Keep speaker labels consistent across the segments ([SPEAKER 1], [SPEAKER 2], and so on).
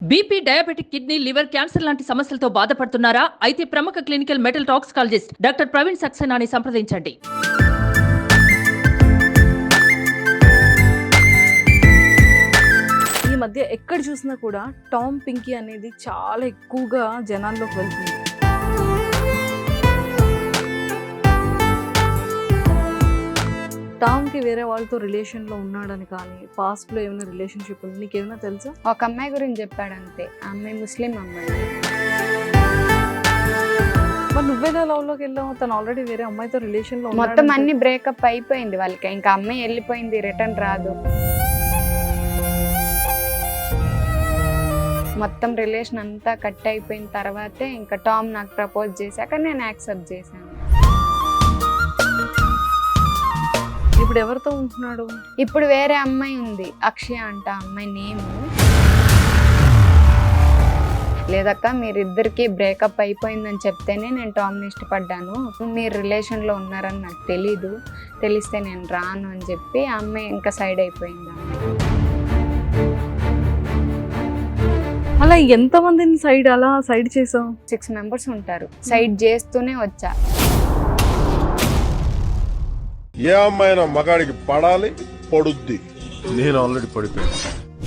[SPEAKER 1] BP, diabetic, kidney, liver, cancer లాంటి సమస్యలతో బాధపడుతున్నారా? అయితే ప్రముఖ clinical metal toxicologist doctor Praveen సక్సేనాని సంప్రదించండి.
[SPEAKER 2] ఈ మధ్య ఎక్కడ చూసినా కూడా టామ్ పింకీ అనేది చాలా ఎక్కువగా జనాల్లోకి వెళ్తుంది. టామ్కి వేరే వాళ్ళతో రిలేషన్లో ఉన్నాడని కానీ పాస్ట్లో ఏమైనా రిలేషన్షిప్ ఉంది నీకేమైనా తెలుసా?
[SPEAKER 3] ఒక అమ్మాయి గురించి చెప్పాడు అంతే. ఆ అమ్మాయి ముస్లిం అమ్మాయి.
[SPEAKER 2] మరి నువ్వేనా లవ్లోకి వెళ్ళావు? తను ఆల్రెడీ వేరే అమ్మాయితో రిలేషన్లో
[SPEAKER 3] మొత్తం అన్ని బ్రేకప్ అయిపోయింది వాళ్ళకి. ఇంకా అమ్మాయి వెళ్ళిపోయింది, రిటర్న్ రాదు. మొత్తం రిలేషన్ అంతా కట్ అయిపోయిన తర్వాతే ఇంకా టామ్ నాకు ప్రపోజ్ చేశాక నేను యాక్సెప్ట్ చేశాను.
[SPEAKER 2] ఇప్పుడు ఎవరితో ఉంటున్నాడు?
[SPEAKER 3] ఇప్పుడు వేరే అమ్మాయి ఉంది, అక్షయ అంట అమ్మాయి నేమ్. లేదక్క మీరిద్దరికి బ్రేకప్ అయిపోయిందని చెప్తేనే నేను టామ్ని ఇష్టపడ్డాను, మీరు రిలేషన్లో ఉన్నారని నాకు తెలీదు, తెలిస్తే నేను రాను అని చెప్పి ఆ అమ్మాయి ఇంకా సైడ్ అయిపోయింది.
[SPEAKER 2] అలా ఎంతమందిని అలా సైడ్ చేసావు?
[SPEAKER 3] 6 మెంబర్స్ ఉంటారు. సైడ్ చేస్తూనే వచ్చా.
[SPEAKER 4] ఏ అమ్మాయినా మగాడికి పడాలి, పడుద్ది. నేను ఆల్రెడీ పడిపోయాను.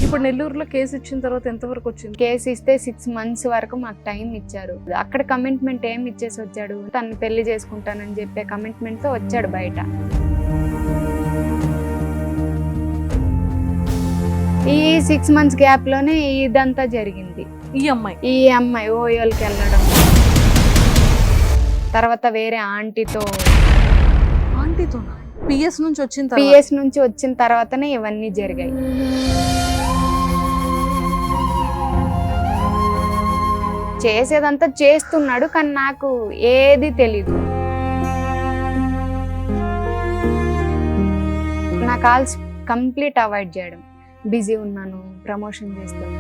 [SPEAKER 2] ఇప్పుడు నెల్లూరులో కేసు ఇచ్చిన తర్వాత ఎంతవరకు వచ్చింది?
[SPEAKER 3] కేసు ఇస్తే 6 months వరకు మాకు టైం ఇచ్చారు. అక్కడ కమిట్మెంట్ ఏం ఇచ్చేసి వచ్చాడు, తను పెళ్లి చేసుకుంటానని చెప్పే కమిట్మెంట్ తో వచ్చాడు బయట. ఈ 6 months గ్యాప్ లోనే ఇదంతా జరిగింది.
[SPEAKER 2] ఈ అమ్మాయి
[SPEAKER 3] ఓయోల్కి వెళ్ళడం, తర్వాత వేరే ఆంటీతో
[SPEAKER 2] పిఎస్ నుంచి
[SPEAKER 3] వచ్చిన తర్వాతనే ఇవన్నీ జరిగాయి. చేసేదంతా చేస్తున్నాడు కానీ నాకు ఏది తెలీదు. నా కాల్స్ కంప్లీట్ అవాయిడ్ చేయడం. బిజీ ఉన్నాను, ప్రమోషన్ చేస్తున్నాను.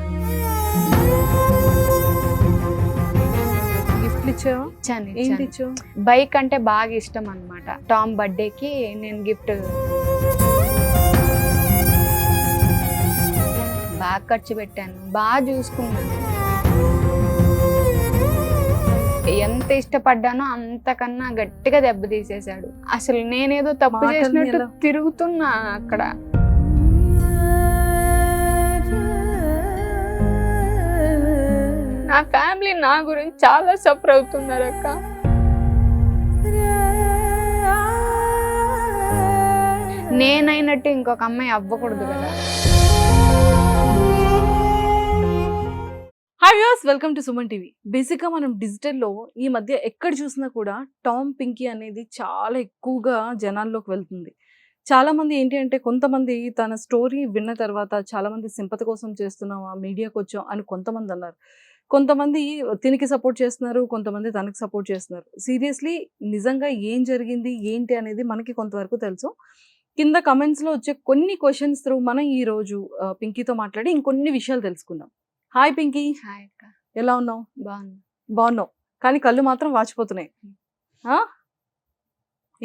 [SPEAKER 3] బైక్ అంటే బాగా ఇష్టం అన్నమాట. టామ్ బర్త్డేకి నేను గిఫ్ట్ బాగా ఖర్చు పెట్టాను, బాగా చూసుకున్నాను. ఎంత ఇష్టపడ్డానో అంతకన్నా గట్టిగా దెబ్బ తీసేశాడు. అసలు నేనేదో తప్పు చేసినట్టు తిరుగుతున్నా అక్కడ. నా ఫ్యామిలీ నా గురించి చాలా సఫర్ అవుతున్నారు అక్క. నేనైనట్టు ఇంకొక అమ్మాయి అవ్వకూడదు కదా.
[SPEAKER 2] Hi viewers, welcome to Suman TV. బేసిక్గా మనం డిజిటల్లో ఈ మధ్య ఎక్కడ చూసినా కూడా టామ్ పింకీ అనేది చాలా ఎక్కువగా జనాల్లోకి వెళ్తుంది. చాలామంది ఏంటి అంటే కొంతమంది తన స్టోరీ విన్న తర్వాత చాలామంది సింపతి కోసం చేస్తున్నావా, మీడియాకి వచ్చాం అని కొంతమంది అన్నారు. కొంతమంది తినికి సపోర్ట్ చేస్తున్నారు, కొంతమంది తనకి సపోర్ట్ చేస్తున్నారు. సీరియస్లీ నిజంగా ఏం జరిగింది ఏంటి అనేది మనకి కొంతవరకు తెలుసు. కింద కమెంట్స్లో వచ్చే కొన్ని క్వశ్చన్స్ త్రూ మనం ఈరోజు పింకీతో మాట్లాడి ఇంకొన్ని విషయాలు తెలుసుకుందాం. హాయ్ పింకీ.
[SPEAKER 3] హాయ్ అక్క.
[SPEAKER 2] ఎలా ఉన్నావు?
[SPEAKER 3] బాగున్నావు
[SPEAKER 2] కానీ కళ్ళు మాత్రం వాచిపోతున్నాయి.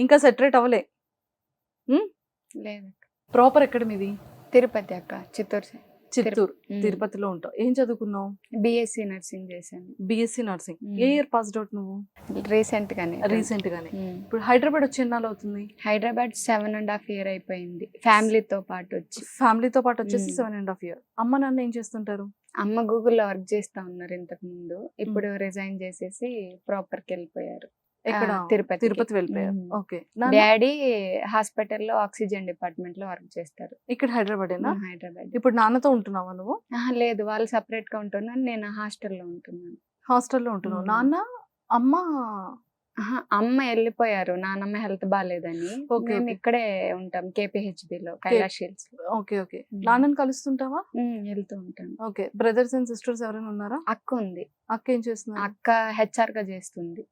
[SPEAKER 2] ఇంకా సెటరేట్ అవ్వలే?
[SPEAKER 3] లేదు.
[SPEAKER 2] ప్రాపర్ ఎక్కడ మీది?
[SPEAKER 3] తిరుపతి అక్క,
[SPEAKER 2] చిత్తూరు. తిరుపతిలో ఉంటావు. ఏం చదువుకున్నావు?
[SPEAKER 3] బిఎస్సి నర్సింగ్ చేశాను.
[SPEAKER 2] BSc nursing. ఏ ఇయర్ పాస్డ్ అవుట్ నువ్వు?
[SPEAKER 3] రీసెంట్ గానే.
[SPEAKER 2] ఇప్పుడు హైదరాబాద్ వచ్చి ఎన్నాళ్ళు అవుతుంది?
[SPEAKER 3] హైదరాబాద్ 7.5 years అయిపోయింది. ఫ్యామిలీతో పాటు
[SPEAKER 2] వచ్చేసి 7.5 years. అమ్మ నాన్న ఏం చేస్తుంటారు?
[SPEAKER 3] అమ్మ గూగుల్లో వర్క్ చేస్తా ఉన్నారు ఇంతకు ముందు. ఇప్పుడు రిజైన్ చేసేసి ప్రాపర్కి వెళ్ళిపోయారు.
[SPEAKER 2] తిరుపతి వెళ్ళిపోయారు. ఓకే.
[SPEAKER 3] డాడీ హాస్పిటల్లో ఆక్సిజన్ డిపార్ట్మెంట్ లో వర్క్ చేస్తారు.
[SPEAKER 2] ఇక్కడ హైదరాబాద్. ఇప్పుడు నాన్నతో ఉంటున్నావా నువ్వు?
[SPEAKER 3] లేదు, వాళ్ళు సపరేట్ గా ఉంటున్నారు, నేను హాస్టల్లో ఉంటున్నాను.
[SPEAKER 2] నాన్న
[SPEAKER 3] అమ్మ వెళ్ళిపోయారు, నాన్నమ్మ హెల్త్ బాగాలేదని. మేము ఇక్కడే ఉంటాం, KPHBలో, కైలాష్ హిల్స్.
[SPEAKER 2] ఓకే. నాన్నని కలుస్తుంటావా?
[SPEAKER 3] వెళ్తూ ఉంటాను.
[SPEAKER 2] ఓకే. బ్రదర్స్ అండ్ సిస్టర్స్ ఎవరైనా ఉన్నారా?
[SPEAKER 3] అక్క ఉంది.
[SPEAKER 2] అక్క ఏం చేస్తుంది?
[SPEAKER 3] అక్క HR గా చేస్తుంది.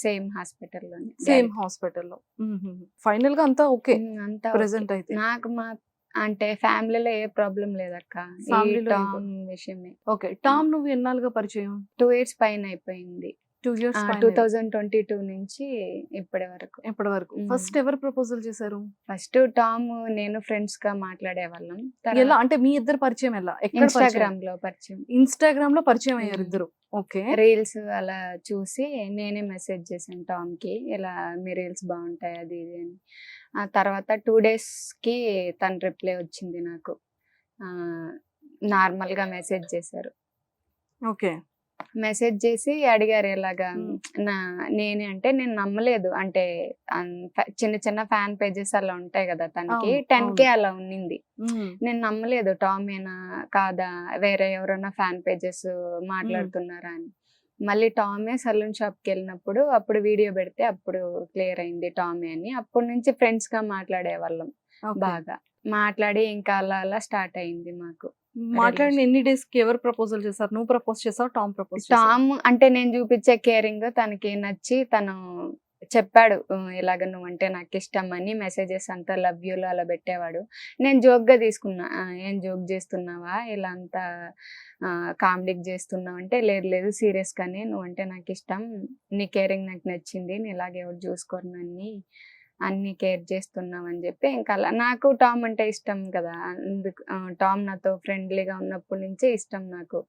[SPEAKER 3] సేమ్ హాస్పిటల్లో.
[SPEAKER 2] ఫైనల్ గా అంతా ఓకే
[SPEAKER 3] అంతా
[SPEAKER 2] ప్రెసెంట్ అయితే?
[SPEAKER 3] నాకు అంటే ఫ్యామిలీలో ఏ ప్రాబ్లం లేదక్క, విషయమే.
[SPEAKER 2] ఓకే. టామ్ నువ్వు ఎన్నాళ్ళుగా పరిచయం?
[SPEAKER 3] 2 years పైన అయిపోయింది.
[SPEAKER 2] 2 ఇయర్స్
[SPEAKER 3] 2022 నుంచి ఇప్పటి వరకు.
[SPEAKER 2] ఇప్పటి వరకు.
[SPEAKER 3] మ్మ్.
[SPEAKER 2] ఫస్ట్ ఎవరు ప్రపోజల్ చేశారు?
[SPEAKER 3] ఫస్ట్ టామ్ నేను ఫ్రెండ్స్ గా మాట్లాడేవాళ్ళం.
[SPEAKER 2] ఎలా అంటే మీ ఇద్దరు పరిచయం ఎలా? ఎక్కడ
[SPEAKER 3] ఇన్స్టాగ్రామ్ లో పరిచయం.
[SPEAKER 2] ఇన్స్టాగ్రామ్ లో పరిచయం అయ్యారు
[SPEAKER 3] మ్మ్.
[SPEAKER 2] ఇద్దరు. ఓకే.
[SPEAKER 3] రీల్స్ అలా చూసి నేనే మెసేజ్ చేశాను టామ్ కి, ఇలా మీ రీల్స్ బాగుంటాయి అది ఇది అని. ఆ తర్వాత 2 days కి తన రిప్లై వచ్చింది నాకు. నార్మల్ గా మెసేజ్ చేశారు.
[SPEAKER 2] ఓకే.
[SPEAKER 3] మెసేజ్ చేసి అడిగారు ఎలాగా
[SPEAKER 2] మ్మ్.
[SPEAKER 3] నేనే అంటే నేను నమ్మలేదు. అంటే చిన్న చిన్న ఫ్యాన్ పేజెస్ అలా ఉంటాయి కదా తనకి,
[SPEAKER 2] అవును,
[SPEAKER 3] 10K అలా ఉన్నింది.
[SPEAKER 2] మ్మ్.
[SPEAKER 3] నేను నమ్మలేదు టామేనా కాదా వేరే ఎవరైనా ఫ్యాన్ పేజెస్ మాట్లాడుతున్నారా అని. మళ్ళీ టామే సలూన్ షాప్కి వెళ్ళినప్పుడు అప్పుడు వీడియో పెడితే అప్పుడు క్లియర్ అయింది టామే అని. అప్పటి నుంచి ఫ్రెండ్స్ గా మాట్లాడే వాళ్ళం
[SPEAKER 2] ఓకే.
[SPEAKER 3] బాగా. మాట్లాడి ఇంకా అలా అలా స్టార్ట్ అయింది మాకు.
[SPEAKER 2] మాట్లాడిన ఎన్ని డేస్ కి ఎవరు ప్రపోజల్ చేశారు? నువ్వు ప్రపోజ్ చేసావు, టామ్ ప్రపోజ్ చేసావు?
[SPEAKER 3] టామ్ అంటే నేను చూపించే కేరింగ్ తనకి నచ్చి తను చెప్పాడు, ఇలాగ నువ్వంటే నాకు ఇష్టం అని. మెసేజెస్ అంతా లవ్ యూలో అలా పెట్టేవాడు. నేను జోక్గా తీసుకున్నా, ఏం జోక్ చేస్తున్నావా ఇలా అంతా కామెడీకి చేస్తున్నావు అంటే, లేదు లేదు సీరియస్గానే నువ్వంటే నాకు ఇష్టం, నీ కేరింగ్ నాకు నచ్చింది, నీ ఇలాగ ఎవరు చూసుకోరు నన్ను, అన్ని కేర్ చేస్తున్నావు అని చెప్పి ఇంకా అలా. నాకు టామ్ అంటే ఇష్టం కదా, అందుకు టామ్ నాతో ఫ్రెండ్లీగా ఉన్నప్పటి నుంచే ఇష్టం నాకు.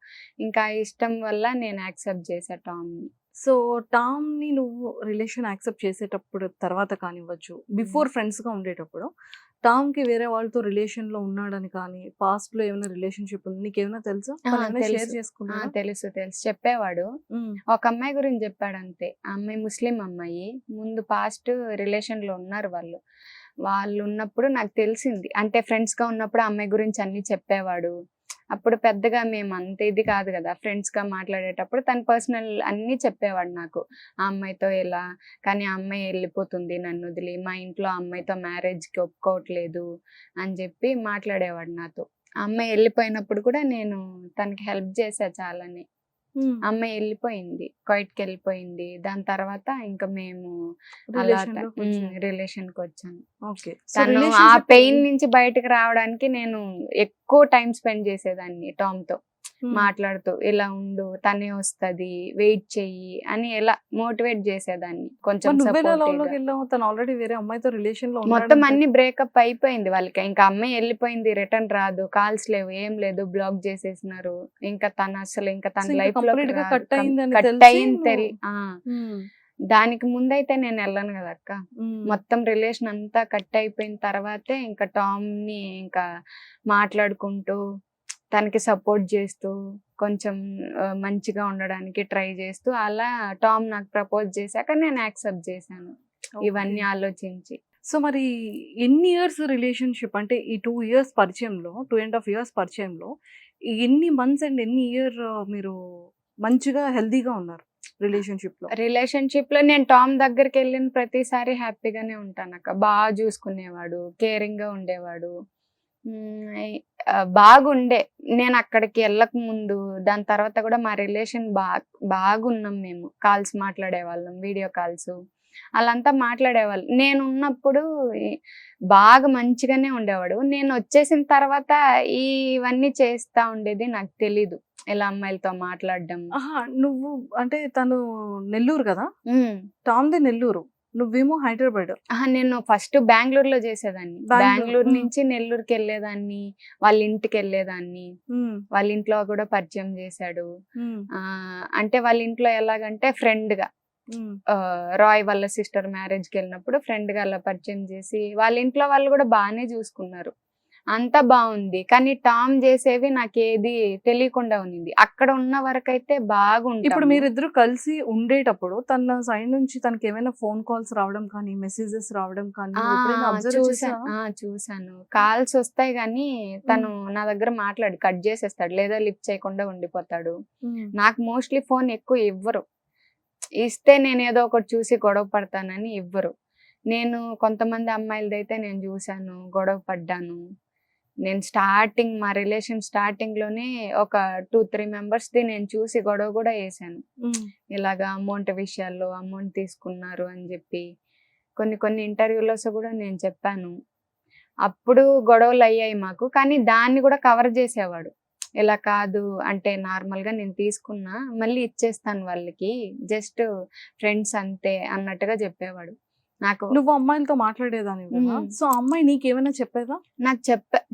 [SPEAKER 3] ఇంకా ఆ ఇష్టం వల్ల నేను యాక్సెప్ట్ చేశా టామ్ని.
[SPEAKER 2] సో టామ్ ని నువ్వు రిలేషన్ యాక్సెప్ట్ చేసేటప్పుడు తర్వాత కానివ్వచ్చు, బిఫోర్ ఫ్రెండ్స్ గా ఉండేటప్పుడు టామ్ కి వేరే వాళ్ళతో రిలేషన్ లో ఉన్నాడని కానీ, పాస్ట్ లో ఏమైనా రిలేషన్షిప్ ఉంది నీకేమైనా తెలుసా? షేర్
[SPEAKER 3] తెలుసు
[SPEAKER 2] చేసుకున్నా?
[SPEAKER 3] తెలుసు తెలుసు చెప్పేవాడు. ఒక అమ్మాయి గురించి చెప్పాడు అంతే. ఆ అమ్మాయి ముస్లిం అమ్మాయి. ముందు పాస్ట్ రిలేషన్ లో ఉన్నారు వాళ్ళు. వాళ్ళు ఉన్నప్పుడు నాకు తెలిసింది, అంటే ఫ్రెండ్స్ గా ఉన్నప్పుడు ఆ అమ్మాయి గురించి అన్ని చెప్పేవాడు. అప్పుడు పెద్దగా మేము అంత ఇది కాదు కదా, ఫ్రెండ్స్ గా మాట్లాడేటప్పుడు తన పర్సనల్ అన్ని చెప్పేవాడు నాకు. ఆ అమ్మాయితో ఎలా, కానీ ఆ అమ్మాయి వెళ్ళిపోతుంది నన్ను వదిలి, మా ఇంట్లో ఆ అమ్మాయితో మ్యారేజ్కి ఒప్పుకోవట్లేదు అని చెప్పి మాట్లాడేవాడు నాతో. ఆ అమ్మాయి వెళ్ళిపోయినప్పుడు కూడా నేను తనకి హెల్ప్ చేశా చాలానే. అమ్మాయి వెళ్ళిపోయింది, క్వైట్కి వెళ్ళిపోయింది. దాని తర్వాత ఇంకా మేము అలా రిలేషన్ కి వచ్చాను. తను ఆ పెయిన్ నుంచి బయటకు రావడానికి నేను ఎక్కువ టైం స్పెండ్ చేసేదాన్ని టామ్ తో మాట్లాడుతూ, ఇలా ఉండు తనే వస్తది వెయిట్ చెయ్యి అని ఎలా మోటివేట్ చేసేదాన్ని. కొంచెం మొత్తం అన్ని బ్రేకప్ అయిపోయింది వాళ్ళకి. ఇంకా అమ్మాయి వెళ్ళిపోయింది, రిటర్న్ రాదు, కాల్స్ లేవు, ఏం లేదు, బ్లాక్ చేసేసినారు. ఇంకా తను అసలు ఇంకా తన లైఫ్ లో కట్ అయింది. దానికి ముందైతే నేను వెళ్ళను కదా అక్క. మొత్తం రిలేషన్ అంతా కట్ అయిపోయిన తర్వాతే ఇంకా టామ్ ని ఇంకా మాట్లాడుకుంటూ తనకి సపోర్ట్ చేస్తూ కొంచెం మంచిగా ఉండడానికి ట్రై చేస్తూ అలా టామ్ నాకు ప్రపోజ్ చేశాక నేను యాక్సెప్ట్ చేశాను ఇవన్నీ ఆలోచించి.
[SPEAKER 2] సో మరి ఎన్ని ఇయర్స్ రిలేషన్షిప్, అంటే ఈ 2 years పరిచయంలో, 2.5 years పరిచయంలో ఎన్ని మంత్స్ అండ్ ఎన్ని ఇయర్ మీరు మంచిగా హెల్దీగా ఉన్నారు రిలేషన్షిప్ లో?
[SPEAKER 3] నేను టామ్ దగ్గరికి వెళ్ళిన ప్రతిసారి హ్యాపీగానే ఉంటాను అక్క. బాగా చూసుకునేవాడు, కేరింగ్ గా ఉండేవాడు, బాగుండే. నేను అక్కడికి వెళ్ళక ముందు దాని తర్వాత కూడా మా రిలేషన్ బాగున్నాం మేము. కాల్స్ మాట్లాడేవాళ్ళం, వీడియో కాల్స్ అలాంతా మాట్లాడేవాళ్ళు. నేను ఉన్నప్పుడు బాగా మంచిగానే ఉండేవాడు. నేను వచ్చేసిన తర్వాత ఇవన్నీ చేస్తా ఉండేది నాకు తెలీదు, ఇలా అమ్మాయిలతో మాట్లాడడం.
[SPEAKER 2] నువ్వు అంటే తను నెల్లూరు కదా, టామ్ది నెల్లూరు, నువ్వేమో హైదరాబాద్.
[SPEAKER 3] నేను ఫస్ట్ బెంగళూరులో చేసేదాన్ని. బెంగళూరు నుంచి నెల్లూరుకి వెళ్ళేదాన్ని, వాళ్ళ ఇంటికి వెళ్ళేదాన్ని. వాళ్ళ ఇంట్లో కూడా పరిచయం చేశాడు. అంటే వాళ్ళ ఇంట్లో ఎలాగంటే ఫ్రెండ్ గా, రాయ్ వాళ్ళ సిస్టర్ మ్యారేజ్ కి వెళ్ళినప్పుడు ఫ్రెండ్ గా అలా పరిచయం చేసి వాళ్ళ ఇంట్లో వాళ్ళు కూడా బాగానే చూసుకున్నారు, అంతా బాగుంది. కానీ టామ్ చేసేవి నాకు ఏది తెలియకుండా ఉంది. అక్కడ ఉన్న వరకు అయితే బాగుంది.
[SPEAKER 2] ఇప్పుడు మీరిద్దరు కలిసి ఉండేటప్పుడు తన సైడ్ నుంచి తనకి ఏమైనా ఫోన్ కాల్స్ రావడం కానీ, మెసేజెస్ రావడం కానీ
[SPEAKER 3] చూసాను. కాల్స్ వస్తాయి కానీ తను నా దగ్గర మాట్లాడి కట్ చేసేస్తాడు, లేదా లిఫ్ట్ చేయకుండా ఉండిపోతాడు. నాకు మోస్ట్లీ ఫోన్ ఎక్కువ ఇవ్వరు, ఇస్తే నేను ఏదో ఒకటి చూసి గొడవ పడతానని ఇవ్వరు. నేను కొంతమంది అమ్మాయిలదైతే నేను చూసాను, గొడవ పడ్డాను. నేను స్టార్టింగ్ మా రిలేషన్ స్టార్టింగ్ లోనే ఒక 2-3 మెంబర్స్ది నేను చూసి గొడవ కూడా వేసాను. ఇలాగా అమౌంట్ విషయాల్లో అమౌంట్ తీసుకున్నారు అని చెప్పి కొన్ని ఇంటర్వ్యూలోస్ కూడా నేను చెప్పాను. అప్పుడు గొడవలు అయ్యాయి మాకు, కానీ దాన్ని కూడా కవర్ చేసేవాడు. ఇలా కాదు అంటే నార్మల్గా నేను తీసుకున్నా మళ్ళీ ఇచ్చేస్తాను వాళ్ళకి, జస్ట్ ఫ్రెండ్స్ అంతే అన్నట్టుగా చెప్పేవాడు. నాకు
[SPEAKER 2] నువ్వు అమ్మాయిలతో మాట్లాడేదానివి కదా,
[SPEAKER 3] మ్మ్.
[SPEAKER 2] సో అమ్మాయి నీకేమైనా చెప్పేదా?
[SPEAKER 3] నాకు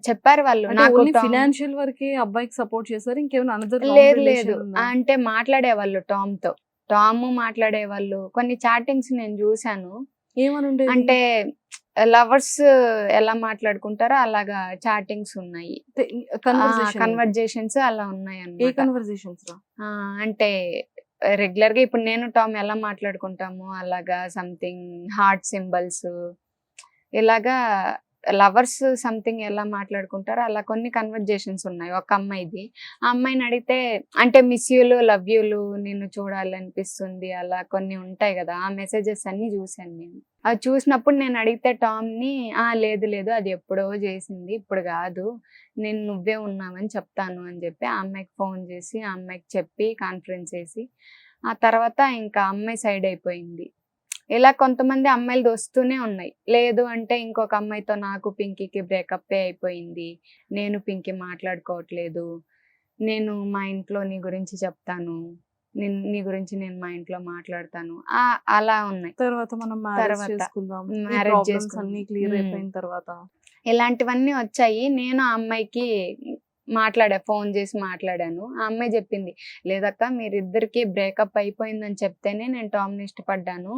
[SPEAKER 3] చెప్పారు వాళ్ళు.
[SPEAKER 2] అంటే
[SPEAKER 3] నాకు
[SPEAKER 2] ఓన్లీ
[SPEAKER 3] టామ్
[SPEAKER 2] ఫినాన్షియల్ వరకే అబ్బాయికి సపోర్ట్ చేశారు, ఇంకేమైనా అనదర్
[SPEAKER 3] లేదు అంటే మాట్లాడేవాళ్ళు టామ్తో. టామ్ మాట్లాడేవాళ్ళు. కొన్ని చాటింగ్స్ నేను చూశాను.
[SPEAKER 2] ఏమని ఉండేది?
[SPEAKER 3] అంటే లవర్స్ ఎలా మాట్లాడుకుంటారో అలాగా చాటింగ్స్ ఉన్నాయి, కన్వర్జేషన్స్ అలా ఉన్నాయి
[SPEAKER 2] ఏ
[SPEAKER 3] అన్నమాట.
[SPEAKER 2] కన్వర్జేషన్స్ రా?
[SPEAKER 3] అంటే రెగ్యులర్ గా ఇప్పుడు నేను టామ్ ఎలా మాట్లాడుకుంటాము అలాగా సంథింగ్ హార్ట్ సింబల్స్, ఇలాగా లవర్స్ సంథింగ్ ఎలా మాట్లాడుకుంటారో అలా కొన్ని కన్వర్జేషన్స్ ఉన్నాయి ఒక అమ్మాయిది. ఆ అమ్మాయిని అడిగితే అంటే మిస్ యూలు, లవ్ యూలు, నిన్ను చూడాలనిపిస్తుంది, అలా కొన్ని ఉంటాయి కదా, ఆ మెసేజెస్ అన్ని చూశాను నేను. అవి చూసినప్పుడు నేను అడిగితే టామ్ని లేదు లేదు అది ఎప్పుడో చేసింది, ఇప్పుడు కాదు, నేను నువ్వే ఉన్నావని చెప్తాను అని చెప్పి ఆ అమ్మాయికి ఫోన్ చేసి ఆ అమ్మాయికి చెప్పి కాన్ఫరెన్స్ చేసి ఆ తర్వాత ఇంకా అమ్మాయి సైడ్ అయిపోయింది. ఇలా కొంతమంది అమ్మాయిలు వస్తూనే ఉన్నాయి. లేదు అంటే ఇంకొక అమ్మాయితో నాకు పింకీకి బ్రేకప్ అయిపోయింది, నేను పింకీ మాట్లాడుకోవట్లేదు, నేను మా ఇంట్లో నీ గురించి చెప్తాను, నీ గురించి నేను మా ఇంట్లో మాట్లాడతాను, అలా ఉన్నాయి.
[SPEAKER 2] తర్వాత మనం మ్యారేజ్
[SPEAKER 3] తర్వాత
[SPEAKER 2] చేసుకుందాం,
[SPEAKER 3] మ్యారేజ్
[SPEAKER 2] ప్రాబ్లమ్స్
[SPEAKER 3] చేసుకుందాం.
[SPEAKER 2] అన్ని క్లియర్
[SPEAKER 3] మ్మ్.
[SPEAKER 2] అయిపోయిన తర్వాత
[SPEAKER 3] ఇలాంటివన్నీ వచ్చాయి. నేను ఆ అమ్మాయికి ఫోన్ చేసి మాట్లాడాను. ఆ అమ్మాయి చెప్పింది, లేదక్క మీరిద్దరికి బ్రేకప్ అయిపోయిందని చెప్తేనే నేను టామ్ని ఇష్టపడ్డాను,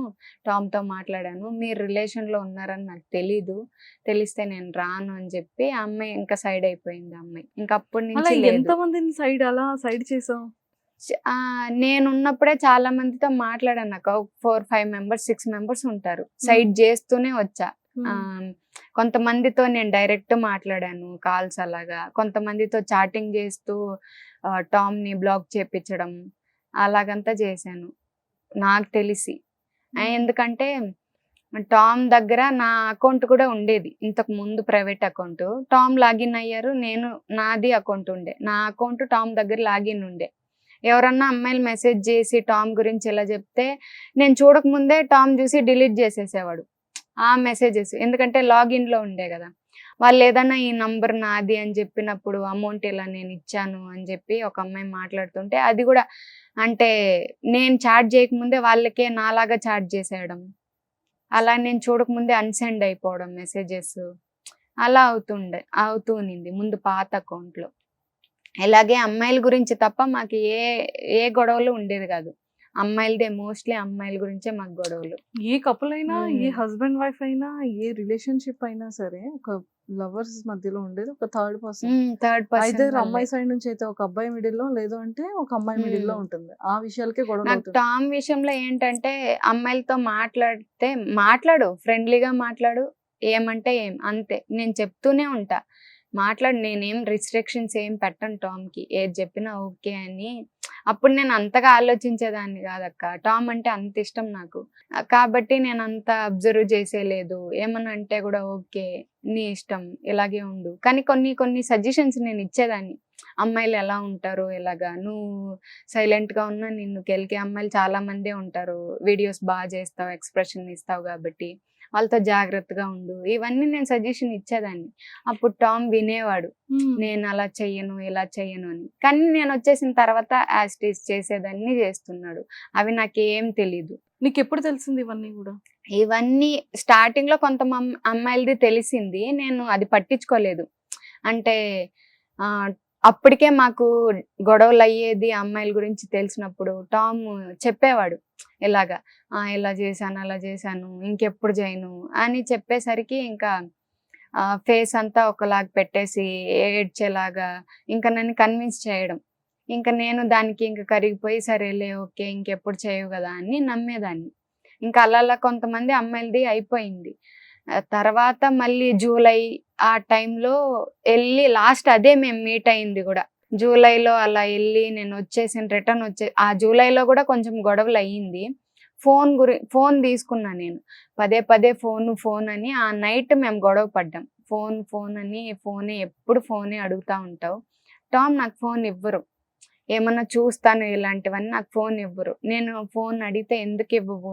[SPEAKER 3] టామ్తో మాట్లాడాను, మీరు రిలేషన్లో ఉన్నారని నాకు తెలీదు, తెలిస్తే నేను రాను అని చెప్పి ఆ అమ్మాయి ఇంకా సైడ్ అయిపోయింది. ఆ అమ్మాయి ఇంకా అప్పటి
[SPEAKER 2] అలా
[SPEAKER 3] నుంచి లేదు.
[SPEAKER 2] ఎంత మందిని అలా సైడ్ చేసావు?
[SPEAKER 3] నేనున్నప్పుడే చాలా మందితో మాట్లాడాను అక్క. 4-5 మెంబర్స్ 6 మెంబర్స్ ఉంటారు. సైడ్ చేస్తూనే వచ్చా. కొంతమందితో నేను డైరెక్ట్ మాట్లాడాను కాల్స్ అలాగా, కొంతమందితో చాటింగ్ చేస్తూ టామ్ని బ్లాక్ చేపించడం అలాగంతా చేశాను నాకు తెలిసి. ఎందుకంటే టామ్ దగ్గర నా అకౌంట్ కూడా ఉండేది ఇంతకు ముందు, ప్రైవేట్ అకౌంట్. టామ్ లాగిన్ అయ్యారు, నేను నాది అకౌంట్ ఉండే, నా అకౌంట్ టామ్ దగ్గర లాగిన్ ఉండే. ఎవరన్నా అమ్మాయిలు మెసేజ్ చేసి టామ్ గురించి ఇలా చెప్తే నేను చూడకముందే టామ్ చూసి డిలీట్ చేసేసేవాడు ఆ మెసేజెస్, ఎందుకంటే లాగిన్లో ఉండే కదా. వాళ్ళు ఏదన్నా ఈ నంబర్ నాది అని చెప్పినప్పుడు అమౌంట్ ఇలా నేను ఇచ్చాను అని చెప్పి ఒక అమ్మాయి మాట్లాడుతుంటే అది కూడా అంటే నేను చాట్ చేయకముందే వాళ్ళకే నాలాగా చాట్ చేసేయడం, అలా నేను చూడకముందే అన్సెండ్ అయిపోవడం మెసేజెస్, అలా అవుతూ ఉన్నింది ముందు పాత అకౌంట్లో. ఇలాగే అమ్మాయిల గురించి తప్ప మాకు ఏ గొడవలు ఉండేది కాదు. అమ్మాయిలదే మోస్ట్లీ, అమ్మాయిల గురించే మాకు గొడవలు.
[SPEAKER 2] ఏ కపుల్ అయినా, ఏ హస్బెండ్ వైఫ్ అయినా, ఏ రిలేషన్షిప్ అయినా సరే ఒక లవర్స్ మధ్యలో ఉండేది ఒక థర్డ్ పర్సన్. అయితే అమ్మాయి సైడ్ నుంచి అయితే ఒక అబ్బాయి మిడిల్ లో, లేదు అంటే ఒక అమ్మాయి మిడిల్ లో ఉంటుంది. ఆ విషయాలకే గొడవ
[SPEAKER 3] నాకు
[SPEAKER 2] అవుతుంది.
[SPEAKER 3] టామ్ విషయంలో ఏంటంటే అమ్మాయిలతో మాట్లాడితే మాట్లాడు, ఫ్రెండ్లీగా మాట్లాడు, ఏమంటే ఏం అంతే, నేను చెప్తూనే ఉంటా మాట్లాడు, నేనేం రిస్ట్రిక్షన్స్ ఏం పెట్టను టామ్కి, ఏది చెప్పినా ఓకే అని. అప్పుడు నేను అంతగా ఆలోచించేదాన్ని కాదక్క, టామ్ అంటే అంత ఇష్టం నాకు, కాబట్టి నేను అంత అబ్జర్వ్ చేసేలేదు. ఏమన్నా అంటే కూడా ఓకే నీ ఇష్టం ఇలాగే ఉండు, కానీ కొన్ని సజెషన్స్ నేను ఇచ్చేదాన్ని. అమ్మాయిలు ఎలా ఉంటారు, ఎలాగా నువ్వు సైలెంట్గా ఉన్నా నిన్ను కెలికే అమ్మాయిలు చాలా మందే ఉంటారు, వీడియోస్ బాగా చేస్తావు, ఎక్స్ప్రెషన్ ఇస్తావు, కాబట్టి వాళ్ళతో జాగ్రత్తగా ఉండు, ఇవన్నీ నేను సజెషన్ ఇచ్చేదాన్ని. అప్పుడు టామ్ వినేవాడు, నేను అలా చెయ్యను ఇలా చెయ్యను అని. కానీ నేను వచ్చేసిన తర్వాత యాస్టీస్ చేసేదాన్ని చేస్తున్నాడు, అవి నాకేం తెలీదు.
[SPEAKER 2] నీకు ఎప్పుడు తెలిసింది ఇవన్నీ కూడా?
[SPEAKER 3] ఇవన్నీ స్టార్టింగ్ లో కొంత అమ్మాయిలది తెలిసింది, నేను అది పట్టించుకోలేదు. అంటే అప్పటికే మాకు గొడవలు అయ్యేది అమ్మాయిల గురించి తెలిసినప్పుడు టామ్ చెప్పేవాడు, ఇలాగా ఇలా చేశాను అలా చేశాను ఇంకెప్పుడు చేయను అని చెప్పేసరికి ఇంకా ఫేస్ అంతా ఒకలాగా పెట్టేసి ఏడ్చేలాగా ఇంకా నన్ను కన్విన్స్ చేయడం, ఇంకా నేను దానికి ఇంకా కరిగిపోయి సరేలే ఓకే ఇంకెప్పుడు చేయవు కదా అని నమ్మేదాన్ని. ఇంకా అలా కొంతమంది అమ్మాయిలది అయిపోయింది. తర్వాత మళ్ళీ జూలై ఆ టైంలో వెళ్ళి లాస్ట్ అదే మేము మీట్ అయింది కూడా. జూలైలో అలా వెళ్ళి నేను రిటర్న్ ఆ జూలైలో కూడా కొంచెం గొడవలు అయ్యింది. ఫోన్ తీసుకున్నా నేను, పదే ఫోన్ అని. ఆ నైట్ మేము గొడవ పడ్డాం, ఫోన్ అని, ఎప్పుడు ఫోనే అడుగుతా ఉంటావు, టామ్ నాకు ఫోన్ ఇవ్వరు, ఏమన్నా చూస్తాను ఇలాంటివన్నీ, నాకు ఫోన్ ఇవ్వరు. నేను ఫోన్ అడిగితే ఎందుకు ఇవ్వవు,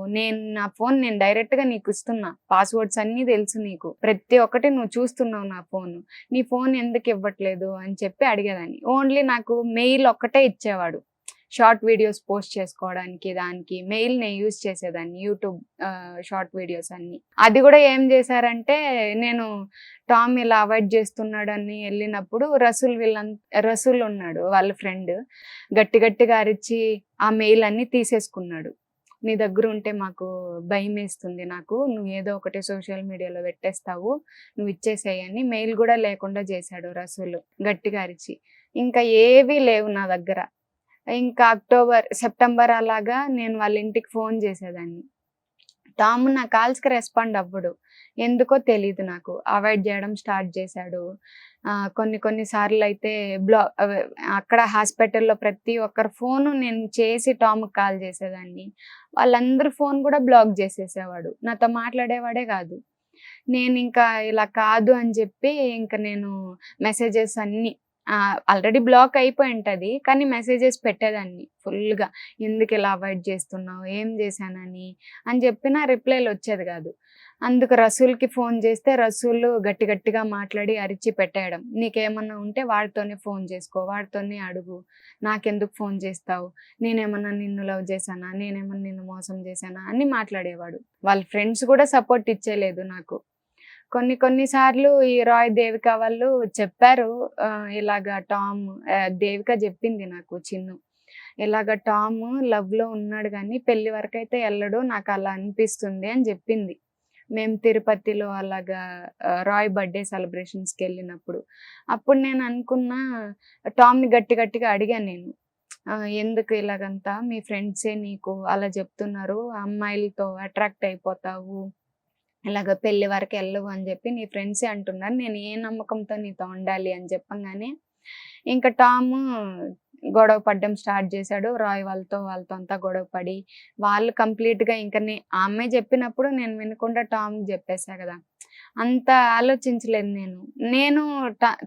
[SPEAKER 3] నా ఫోన్ నేను డైరెక్ట్గా నీకు ఇస్తున్నా, పాస్వర్డ్స్ అన్నీ తెలుసు నీకు, ప్రతి ఒక్కటి నువ్వు చూస్తున్నావు నా ఫోన్, నీ ఫోన్ ఎందుకు ఇవ్వట్లేదు అని చెప్పి అడిగేదాన్ని. ఓన్లీ నాకు మెయిల్ ఒక్కటే ఇచ్చేవాడు, షార్ట్ వీడియోస్ పోస్ట్ చేసుకోవడానికి, దానికి మెయిల్ నేను యూజ్ చేసేదాన్ని, యూట్యూబ్ షార్ట్ వీడియోస్ అన్ని. అది కూడా ఏం చేశారంటే, నేను టామ్ ఇలా అవాయిడ్ చేస్తున్నాడని వెళ్ళినప్పుడు రసూల్ ఉన్నాడు వాళ్ళ ఫ్రెండ్, గట్టిగా అరిచి ఆ మెయిల్ అన్ని తీసేసుకున్నాడు. నీ దగ్గర ఉంటే మాకు భయం వేస్తుంది, నాకు నువ్వు ఏదో ఒకటి సోషల్ మీడియాలో పెట్టేస్తావు, నువ్వు ఇచ్చేసేయని మెయిల్ కూడా లేకుండా చేశాడు రసూల్ గట్టిగా అరిచి. ఇంకా ఏవీ లేవు నా దగ్గర. ఇంకా సెప్టెంబర్ అలాగా నేను వాళ్ళ ఇంటికి ఫోన్ చేసేదాన్ని. టామ్ నా కాల్స్కి రెస్పాండ్ అవ్వడు, ఎందుకో తెలీదు, నాకు అవాయిడ్ చేయడం స్టార్ట్ చేశాడు. కొన్ని సార్లు అయితే అక్కడ హాస్పిటల్లో ప్రతి ఒక్కరి ఫోను నేను చేసి టామ్కి కాల్ చేసేదాన్ని, వాళ్ళందరూ ఫోన్ కూడా బ్లాక్ చేసేసేవాడు, నాతో మాట్లాడేవాడే కాదు. నేను ఇంకా ఇలా కాదు అని చెప్పి ఇంకా నేను మెసేజెస్ అన్నీ ఆల్రెడీ బ్లాక్ అయిపోయి ఉంటుంది, కానీ మెసేజెస్ పెట్టేదాన్ని ఫుల్గా, ఎందుకు ఇలా అవాయిడ్ చేస్తున్నావు, ఏం చేశానని అని చెప్పి నా రిప్లైలు వచ్చేది కాదు. అందుకు రసూల్కి ఫోన్ చేస్తే రసూల్ గట్టిగా మాట్లాడి అరిచి పెట్టేయడం, నీకేమన్నా ఉంటే వాడితోనే ఫోన్ చేసుకో, వాడితోనే అడుగు, నాకెందుకు ఫోన్ చేస్తావు, నేనేమన్నా నిన్ను లవ్ చేశానా, నేనేమన్నా నిన్ను మోసం చేశానా అని మాట్లాడేవాడు. వాళ్ళ ఫ్రెండ్స్ కూడా సపోర్ట్ ఇచ్చేలేదు నాకు. కొన్నిసార్లు ఈ రాయ్, దేవిక వాళ్ళు చెప్పారు, ఇలాగా టామ్, దేవిక చెప్పింది నాకు, చిన్ను ఇలాగ టామ్ లవ్లో ఉన్నాడు కానీ పెళ్లి వరకు అయితే వెళ్ళడు, నాకు అలా అనిపిస్తుంది అని చెప్పింది. మేము తిరుపతిలో అలాగా రాయ్ బర్త్డే సెలబ్రేషన్స్కి వెళ్ళినప్పుడు, అప్పుడు నేను అనుకున్నా, టామ్ని గట్టిగా అడిగాను నేను, ఎందుకు ఇలాగంతా మీ ఫ్రెండ్సే నీకు అలా చెప్తున్నారు, అమ్మాయిలతో అట్రాక్ట్ అయిపోతావు, ఇలాగ పెళ్లి వరకు వెళ్ళవు అని చెప్పి నీ ఫ్రెండ్సే అంటున్నారు, నేను ఏ నమ్మకంతో నీతో ఉండాలి అని చెప్పంగానే ఇంకా టామ్ గొడవ పడడం స్టార్ట్ చేశాడు. రాయ్ వాళ్ళతో అంతా గొడవ పడి వాళ్ళు కంప్లీట్గా ఇంకా ఆ అమ్మాయి చెప్పినప్పుడు నేను వినకుండా టామ్కి చెప్పేసా కదా, అంత ఆలోచించలేదు నేను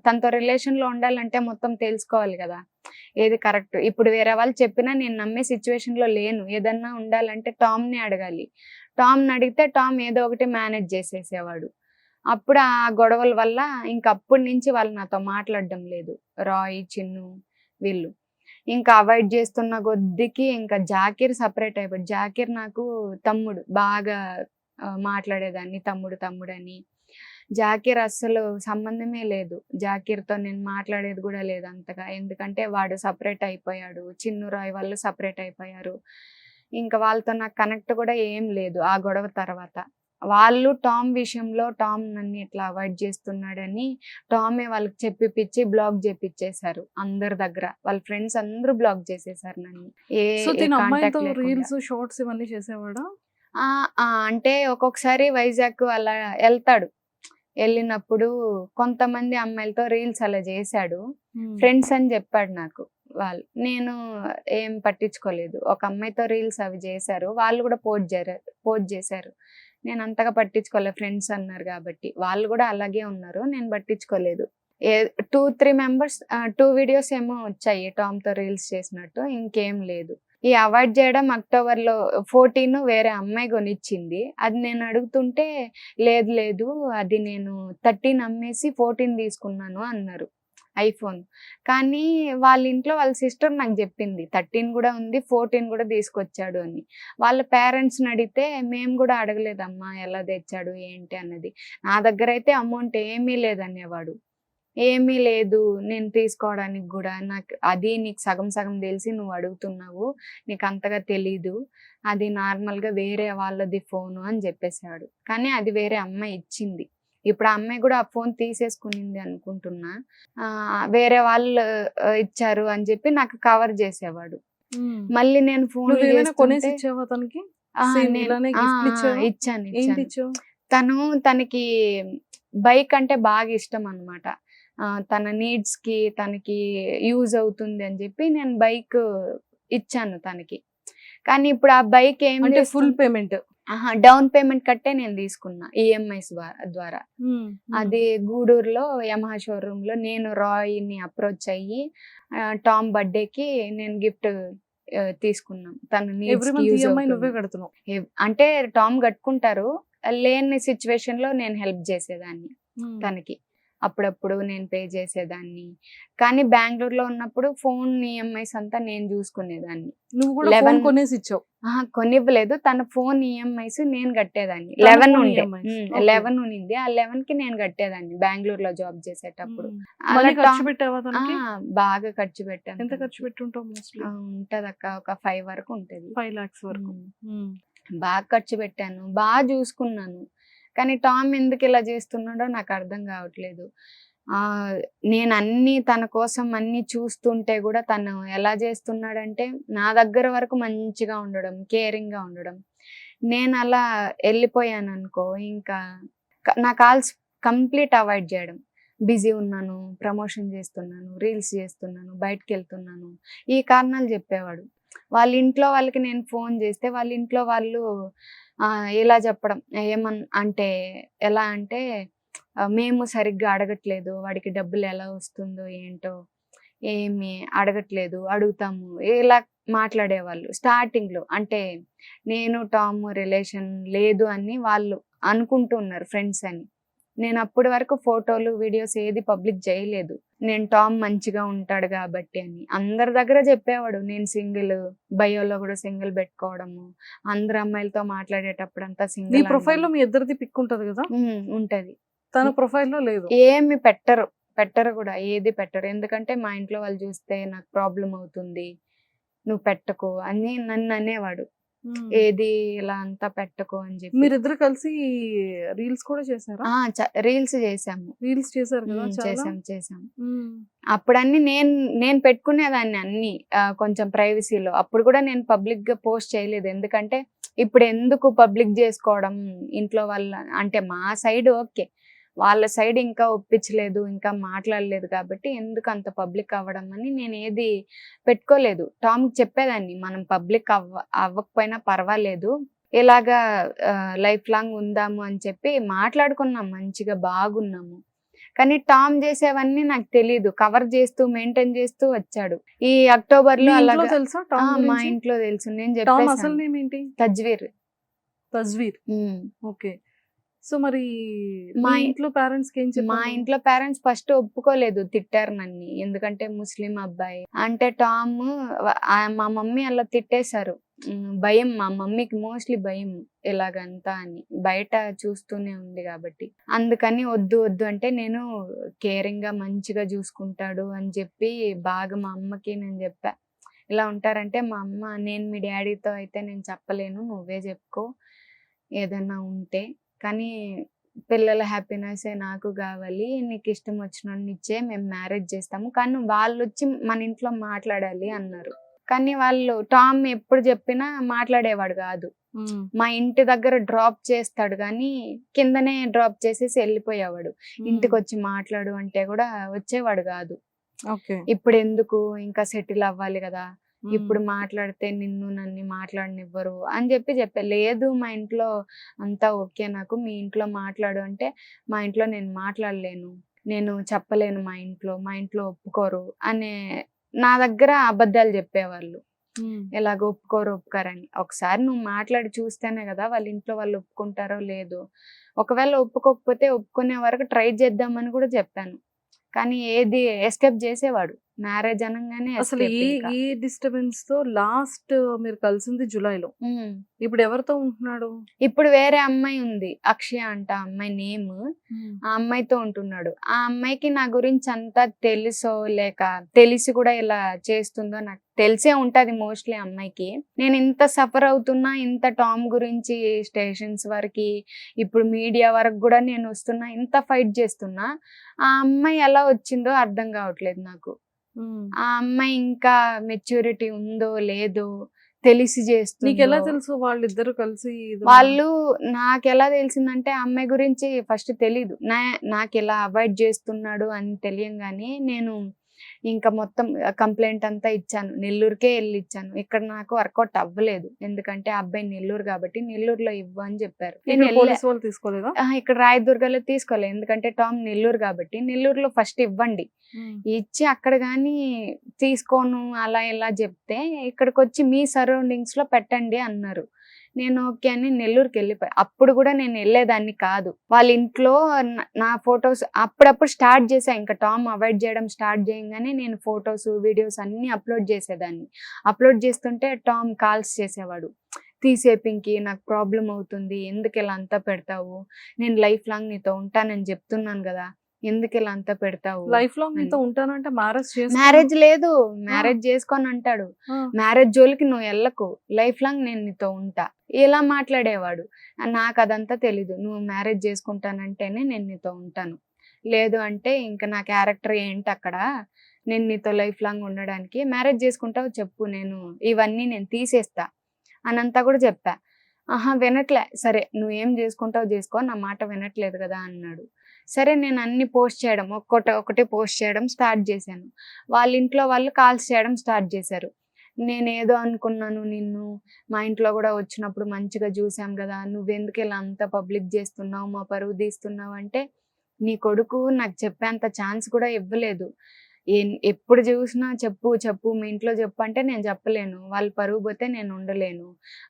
[SPEAKER 3] తనతో రిలేషన్లో ఉండాలంటే మొత్తం తెలుసుకోవాలి కదా, ఏది కరెక్ట్. ఇప్పుడు వేరే వాళ్ళు చెప్పినా నేను నమ్మే సిచ్యువేషన్లో లేను, ఏదన్నా ఉండాలంటే టామ్ని అడగాలి. టామ్ని అడిగితే టామ్ ఏదో ఒకటి మేనేజ్ చేసేసేవాడు. అప్పుడు ఆ గొడవల వల్ల ఇంకా అప్పటి నుంచి వాళ్ళు నాతో మాట్లాడడం లేదు, రాయ్, చిన్ను వీళ్ళు. ఇంకా అవాయిడ్ చేస్తున్న కొద్దికి ఇంకా జాకీర్ సపరేట్ అయిపోయాడు. జాకీర్ నాకు తమ్ముడు, బాగా మాట్లాడేదాన్ని తమ్ముడు అని. జాకీర్ అస్సలు సంబంధమే లేదు, జాకీర్తో నేను మాట్లాడేది కూడా లేదు అంతగా, ఎందుకంటే వాడు సపరేట్ అయిపోయాడు, చిన్ను రాయ్ వాళ్ళు సపరేట్ అయిపోయారు. ఇంకా వాళ్ళతో నాకు కనెక్ట్ కూడా ఏం లేదు ఆ గొడవ తర్వాత. వాళ్ళు టామ్ విషయంలో టామ్ నన్ను ఇట్లా అవాయిడ్ చేస్తున్నాడని టామే వాళ్ళకి చెప్పిపిచ్చి బ్లాక్ చేపిచ్చేశారు అందరి దగ్గర, వాళ్ళ ఫ్రెండ్స్ అందరూ బ్లాక్ చేసేసారు నన్ను.
[SPEAKER 2] రీల్స్ షార్ట్స్ ఇవన్నీ చేసేవాడా?
[SPEAKER 3] అంటే ఒక్కొక్కసారి వైజాగ్ అలా వెళ్తాడు, వెళ్ళినప్పుడు కొంతమంది అమ్మాయిలతో రీల్స్ అలా చేశాడు, ఫ్రెండ్స్ అని చెప్పాడు నాకు. నేను ఏం పట్టించుకోలేదు. ఒక అమ్మాయితో రీల్స్ అవి చేశారు, వాళ్ళు కూడా పోస్ట్ చేశారు, నేను అంతగా పట్టించుకోలేదు, ఫ్రెండ్స్ అన్నారు కాబట్టి. వాళ్ళు కూడా అలాగే ఉన్నారు, నేను పట్టించుకోలేదు. 2-3 మెంబర్స్ 2 వీడియోస్ ఏమో వచ్చాయి టామ్తో రీల్స్ చేసినట్టు, ఇంకేం లేదు. ఈ అవాయిడ్ చేయడం అక్టోబర్లో 14 వేరే అమ్మాయి కొనిచ్చింది, అది నేను అడుగుతుంటే లేదు అది నేను 13 అమ్మేసి 14 తీసుకున్నాను అన్నారు ఐఫోన్. కానీ వాళ్ళ ఇంట్లో వాళ్ళ సిస్టర్ నాకు చెప్పింది 13 కూడా ఉంది, 14 కూడా తీసుకొచ్చాడు అని. వాళ్ళ పేరెంట్స్ని అడిగితే మేము కూడా అడగలేదమ్మా ఎలా తెచ్చాడు ఏంటి అన్నది, నా దగ్గర అయితే అమౌంట్ ఏమీ లేదనేవాడు. ఏమీ లేదు నేను తీసుకోవడానికి కూడా, నాకు అది నీకు సగం తెలిసి నువ్వు అడుగుతున్నావు, నీకు అంతగా తెలీదు, అది నార్మల్గా వేరే వాళ్ళది ఫోను అని చెప్పేశాడు. కానీ అది వేరే అమ్మాయి ఇచ్చింది. ఇప్పుడు ఆ అమ్మాయి కూడా ఆ ఫోన్ తీసేసుకునింది అనుకుంటున్నా, వేరే వాళ్ళు ఇచ్చారు అని చెప్పి నాకు కవర్ చేసేవాడు. మళ్ళీ నేను ఫోన్ ఇచ్చాను. తనకి బైక్ అంటే బాగా ఇష్టం అన్నమాట, తన నీడ్స్ కి తనకి యూజ్ అవుతుంది అని చెప్పి నేను బైక్ ఇచ్చాను తనకి. కానీ ఇప్పుడు ఆ బైక్ ఏమంటే
[SPEAKER 2] ఫుల్ పేమెంట్,
[SPEAKER 3] డౌన్ పేమెంట్ కట్టే నేను తీసుకున్నా ఈఎంఐస్ ద్వారా. అది గూడూరులో యమహా షోరూమ్ లో నేను రాయ్ని అప్రోచ్ అయ్యి టామ్ బర్త్డేకి నేను గిఫ్ట్ తీసుకున్నాం. తన
[SPEAKER 2] ఎవ్రీ
[SPEAKER 3] నీడ్స్‌కి
[SPEAKER 2] మంత్
[SPEAKER 3] యూజ్
[SPEAKER 2] ఈఎంఐ నువ్వే
[SPEAKER 3] అవుతుంది.
[SPEAKER 2] కడుతున్నావు.
[SPEAKER 3] అంటే టామ్ కట్టుకుంటారు. లేని సిచ్యువేషన్‌లో నేను హెల్ప్ చేసేదాన్ని తనకి. అప్పుడప్పుడు నేను పే చేసేదాన్ని. కానీ బెంగుళూరులో ఉన్నప్పుడు ఫోన్ ఈఎంఐస్ అంతా నేను చూసుకునేదాన్ని.
[SPEAKER 2] నువ్వు కూడా
[SPEAKER 3] 11
[SPEAKER 2] ఫోన్ కొనేసి ఇచ్చావు.
[SPEAKER 3] కొనివ్వలేదు. తన ఫోన్ ఈఎంఐస్ నేను కట్టేదాన్ని.
[SPEAKER 2] తన
[SPEAKER 3] 11
[SPEAKER 2] phone
[SPEAKER 3] ఉండే.
[SPEAKER 2] EMIs. Okay.
[SPEAKER 3] 11 ఉన్నింది. ఆ 11కి నేను కట్టేదాన్ని బెంగుళూరులో జాబ్ చేసేటప్పుడు. అలా
[SPEAKER 2] మళ్ళీ ఖర్చు
[SPEAKER 3] టామ్
[SPEAKER 2] పెట్టావా తనకి?
[SPEAKER 3] బాగా ఖర్చు పెట్టాను.
[SPEAKER 2] ఎంత ఖర్చు పెట్టుంటావు మోస్ట్లీ?
[SPEAKER 3] ఉంటదక్క, ఒక 5 వరకు ఉంటది.
[SPEAKER 2] 5 lakhs వరకు.
[SPEAKER 3] బాగా ఖర్చు పెట్టాను, బాగా చూసుకున్నాను. కానీ టామ్ ఎందుకు ఇలా చేస్తున్నాడో నాకు అర్థం కావట్లేదు. నేను అన్ని తన కోసం అన్ని చూస్తుంటే కూడా తను ఎలా చేస్తున్నాడంటే నా దగ్గర వరకు మంచిగా ఉండడం, కేరింగ్గా ఉండడం. నేను అలా వెళ్ళిపోయాను అనుకో, ఇంకా నా కాల్స్ కంప్లీట్ అవాయిడ్ చేయడం. బిజీ ఉన్నాను, ప్రమోషన్ చేస్తున్నాను, రీల్స్ చేస్తున్నాను, బయటకు వెళ్తున్నాను, ఈ కారణాలు చెప్పేవాడు. వాళ్ళ ఇంట్లో వాళ్ళకి నేను ఫోన్ చేస్తే వాళ్ళ ఇంట్లో వాళ్ళు ఇలా చెప్పడం అంటే ఎలా అంటే మేము సరిగ్గా అడగట్లేదు, వాడికి డబ్బులు ఎలా వస్తుందో ఏంటో ఏమి అడగట్లేదు, అడుగుతాము, ఇలా మాట్లాడేవాళ్ళు స్టార్టింగ్లో. అంటే నేను టామ్ రిలేషన్ లేదు అని వాళ్ళు అనుకుంటున్నారు ఫ్రెండ్స్ అని. నేను అప్పటి వరకు ఫోటోలు వీడియోస్ ఏది పబ్లిక్ చేయలేదు. నేను టామ్ మంచిగా ఉంటాడు కాబట్టి అని అందరి దగ్గర చెప్పేవాడు. నేను సింగిల్, బయోలో కూడా సింగిల్ పెట్టుకోవడము, అందరు అమ్మాయిలతో మాట్లాడేటప్పుడు అంతా
[SPEAKER 2] నీ
[SPEAKER 3] సింగిల్.
[SPEAKER 2] ప్రొఫైల్లో మీ ఇద్దరిది పిక్ ఉంటది కదా,
[SPEAKER 3] ఉంటది.
[SPEAKER 2] తన ప్రొఫైల్లో లేదు.
[SPEAKER 3] ఏమి పెట్టరు కూడా, ఏది పెట్టరు. ఎందుకంటే మా ఇంట్లో వాళ్ళు చూస్తే నాకు ప్రాబ్లం అవుతుంది, నువ్వు పెట్టకు అని నన్ను అనేవాడు. ఏది ఇలా అంతా పెట్టకు అని చెప్పి.
[SPEAKER 2] మీరిద్దరు కలిసి రీల్స్ కూడా చేశారా?
[SPEAKER 3] రీల్స్ చేసాము.
[SPEAKER 2] రీల్స్ చేశారు కదా చాలా.
[SPEAKER 3] చేసాం. అప్పుడు అన్ని నేను పెట్టుకునేదాన్ని అన్ని కొంచెం ప్రైవసీలో. అప్పుడు కూడా నేను పబ్లిక్ గా పోస్ట్ చేయలేదు. ఎందుకంటే ఇప్పుడు ఎందుకు పబ్లిక్ చేసుకోవడం, ఇంట్లో వాళ్ళ అంటే మా సైడ్ ఓకే, వాళ్ళ సైడ్ ఇంకా ఒప్పించలేదు, ఇంకా మాట్లాడలేదు కాబట్టి ఎందుకు అంత పబ్లిక్ అవ్వడం అని నేను ఏది పెట్టుకోలేదు. టామ్కి చెప్పేదాన్ని, మనం పబ్లిక్ అవ్వకపోయినా పర్వాలేదు, ఇలాగా లైఫ్ లాంగ్ ఉందాము అని చెప్పి మాట్లాడుకున్నాం, మంచిగా బాగున్నాము. కానీ టామ్ చేసేవన్నీ నాకు తెలీదు, కవర్ చేస్తూ మెయింటైన్ చేస్తూ వచ్చాడు. ఈ అక్టోబర్ లో అలాగా
[SPEAKER 2] తెలుసా
[SPEAKER 3] మా ఇంట్లో తెలుసు. నేను
[SPEAKER 2] టామ్ అసలు
[SPEAKER 3] చెప్పేసాను,
[SPEAKER 2] నేమ్ ఏంటి?
[SPEAKER 3] తజ్వీర్.
[SPEAKER 2] ఓకే. సో మరి
[SPEAKER 3] మా
[SPEAKER 2] ఇంట్లో పేరెంట్స్ కి ఏం
[SPEAKER 3] మా
[SPEAKER 2] చెప్పారు?
[SPEAKER 3] ఇంట్లో పేరెంట్స్ ఫస్ట్ ఒప్పుకోలేదు, తిట్టారు నన్ను. ఎందుకంటే ముస్లిం అబ్బాయి అంటే టామ్, మా మమ్మీ అలా తిట్టేశారు. భయం, మా మమ్మీకి మోస్ట్లీ భయం ఇలాగంతా అని, బయట చూస్తూనే ఉంది కాబట్టి. అందుకని వద్దు అంటే నేను కేరింగ్ గా మంచిగా చూసుకుంటాడు అని చెప్పి బాగా మా అమ్మకి నేను చెప్పా. ఇలా ఉంటారంటే మా అమ్మ, నేను మీ డాడీతో అయితే నేను చెప్పలేను, నువ్వే చెప్పుకో ఏదన్నా ఉంటే, కానీ పిల్లల హ్యాపీనెస్ నాకు కావాలి, నీకు ఇష్టం వచ్చినోడిని ఇచ్చే మేము మ్యారేజ్ చేస్తాము, కానీ వాళ్ళు వచ్చి మన ఇంట్లో మాట్లాడాలి అన్నారు. కానీ వాళ్ళు టామ్ ఎప్పుడు చెప్పినా మాట్లాడేవాడు కాదు. మా ఇంటి దగ్గర డ్రాప్ చేస్తాడు కానీ కిందనే డ్రాప్ చేసేసి వెళ్ళిపోయేవాడు. ఇంటికి వచ్చి మాట్లాడు అంటే కూడా వచ్చేవాడు కాదు. ఇప్పుడు ఎందుకు, ఇంకా సెటిల్ అవ్వాలి కదా, ఇప్పుడు మాట్లాడితే నన్ను మాట్లాడనివ్వరు అని చెప్పా. లేదు మా ఇంట్లో అంతా ఓకే, నాకు మీ ఇంట్లో మాట్లాడు అంటే మా ఇంట్లో నేను మాట్లాడలేను, నేను చెప్పలేను, మా ఇంట్లో ఒప్పుకోరు అనే నా దగ్గర అబద్ధాలు చెప్పేవాళ్ళు. ఎలాగ ఒప్పుకోరని. ఒకసారి నువ్వు మాట్లాడి చూస్తేనే కదా వాళ్ళ ఇంట్లో వాళ్ళు ఒప్పుకుంటారో లేదో. ఒకవేళ ఒప్పుకోకపోతే ఒప్పుకునే వరకు ట్రై చేద్దామని కూడా చెప్పాను. కానీ ఏది ఎస్కేప్ చేసేవాడు. మ్యారేజ్ అనగానే
[SPEAKER 2] అసలు ఈ డిస్టర్బెన్స్ తో లాస్ట్ మీరు కలిసింది జూలైలో. ఇప్పుడు ఎవరితో ఉంటున్నాడు?
[SPEAKER 3] ఇప్పుడు వేరే అమ్మాయి ఉంది, అక్షయ అంట అమ్మాయి నేమ్. ఆ అమ్మాయితో ఉంటున్నాడు. ఆ అమ్మాయికి నా గురించి అంతా తెలుసో లేక తెలిసి కూడా ఇలా చేస్తుందో నాకు తెలిసే ఉంటది మోస్ట్లీ అమ్మాయికి. నేను ఇంత సఫర్ అవుతున్నా, ఇంత టామ్ గురించి స్టేషన్స్ వరకు, ఇప్పుడు మీడియా వరకు కూడా నేను వస్తున్నా, ఇంత ఫైట్ చేస్తున్నా, ఆ అమ్మాయి ఎలా వచ్చిందో అర్థం కావట్లేదు నాకు. ఆ అమ్మాయి ఇంకా మెచ్యూరిటీ ఉందో లేదో, తెలిసి చేస్తుంది.
[SPEAKER 2] నీకు ఎలా తెలుసు వాళ్ళిద్దరు కలిసి?
[SPEAKER 3] వాళ్ళు నాకు ఎలా తెలిసిందంటే, ఆ అమ్మాయి గురించి ఫస్ట్ తెలీదు. నాకు ఎలా అవాయిడ్ చేస్తున్నాడు అని తెలియంగానే నేను ఇంకా మొత్తం కంప్లైంట్ అంతా ఇచ్చాను, నెల్లూరుకే వెళ్ళి ఇచ్చాను. ఇక్కడ నాకు వర్కౌట్ అవ్వలేదు, ఎందుకంటే ఆ అబ్బాయి నెల్లూరు కాబట్టి నెల్లూరులో ఇవ్వు అని చెప్పారు. నేను
[SPEAKER 2] పోలీస్ వాళ్ళు తీసుకోలేదా?
[SPEAKER 3] ఇక్కడ రాయదుర్గలో తీసుకోలేదు, ఎందుకంటే టామ్ నెల్లూరు కాబట్టి నెల్లూరులో ఫస్ట్ ఇవ్వండి, ఇచ్చి అక్కడ కానీ తీసుకోను అలా ఇలా చెప్తే ఇక్కడికి వచ్చి మీ సరౌండింగ్స్ లో పెట్టండి అన్నారు. నేను ఓకే అని నెల్లూరుకి వెళ్ళిపోయా. అప్పుడు కూడా నేను వెళ్ళేదాన్ని కాదు, వాళ్ళ ఇంట్లో నా ఫొటోస్ అప్పుడప్పుడు స్టార్ట్ చేసా. ఇంకా టామ్ అవాయిడ్ చేయడం స్టార్ట్ చేయగానే నేను ఫొటోస్ వీడియోస్ అన్ని అప్లోడ్ చేసేదాన్ని. అప్లోడ్ చేస్తుంటే టామ్ కాల్స్ చేసేవాడు, తీసే పింకీ నాకు ప్రాబ్లం అవుతుంది, ఎందుకు ఇలా అంతా పెడతావు, నేను లైఫ్ లాంగ్ నీతో ఉంటానని చెప్తున్నాను కదా, ఎందుకు ఇలా అంతా పెడతావు,
[SPEAKER 2] లైఫ్ లాంగ్ నీతో ఉంటానంటే
[SPEAKER 3] మ్యారేజ్ లేదు, మ్యారేజ్ చేసుకొని అంటాడు, మ్యారేజ్ జోలికి నువ్వు వెళ్ళకు, లైఫ్ లాంగ్ నేను నీతో ఉంటా, ఇలా మాట్లాడేవాడు. నాకు అదంతా తెలీదు, నువ్వు మ్యారేజ్ చేసుకుంటానంటేనే నేను నీతో ఉంటాను, లేదు అంటే ఇంకా నా క్యారెక్టర్ ఏంటి అక్కడ, నేను నీతో లైఫ్ లాంగ్ ఉండడానికి, మ్యారేజ్ చేసుకుంటావు చెప్పు, నేను ఇవన్నీ నేను తీసేస్తా అనంతా కూడా చెప్పా. వినట్లే, సరే నువ్వేం చేసుకుంటావు చేసుకో, నా మాట వినట్లేదు కదా అన్నాడు. సరే నేను అన్ని పోస్ట్ చేయడం ఒకటి పోస్ట్ చేయడం స్టార్ట్ చేశాను. వాళ్ళ ఇంట్లో వాళ్ళు కాల్స్ చేయడం స్టార్ట్ చేశారు. నేనేదో అనుకున్నాను, నిన్ను మా ఇంట్లో కూడా వచ్చినప్పుడు మంచిగా చూసాం కదా, నువ్వెందుకు ఇలా అంత పబ్లిక్ చేస్తున్నావు, మా పరువు తీస్తున్నావు అంటే, నీ కొడుకు నాకు చెప్పేంత ఛాన్స్ కూడా ఇవ్వలేదు, ఎప్పుడు చూసినా చెప్పు మీ ఇంట్లో చెప్పు అంటే నేను చెప్పలేను, వాళ్ళు పరువు పోతే నేను ఉండలేను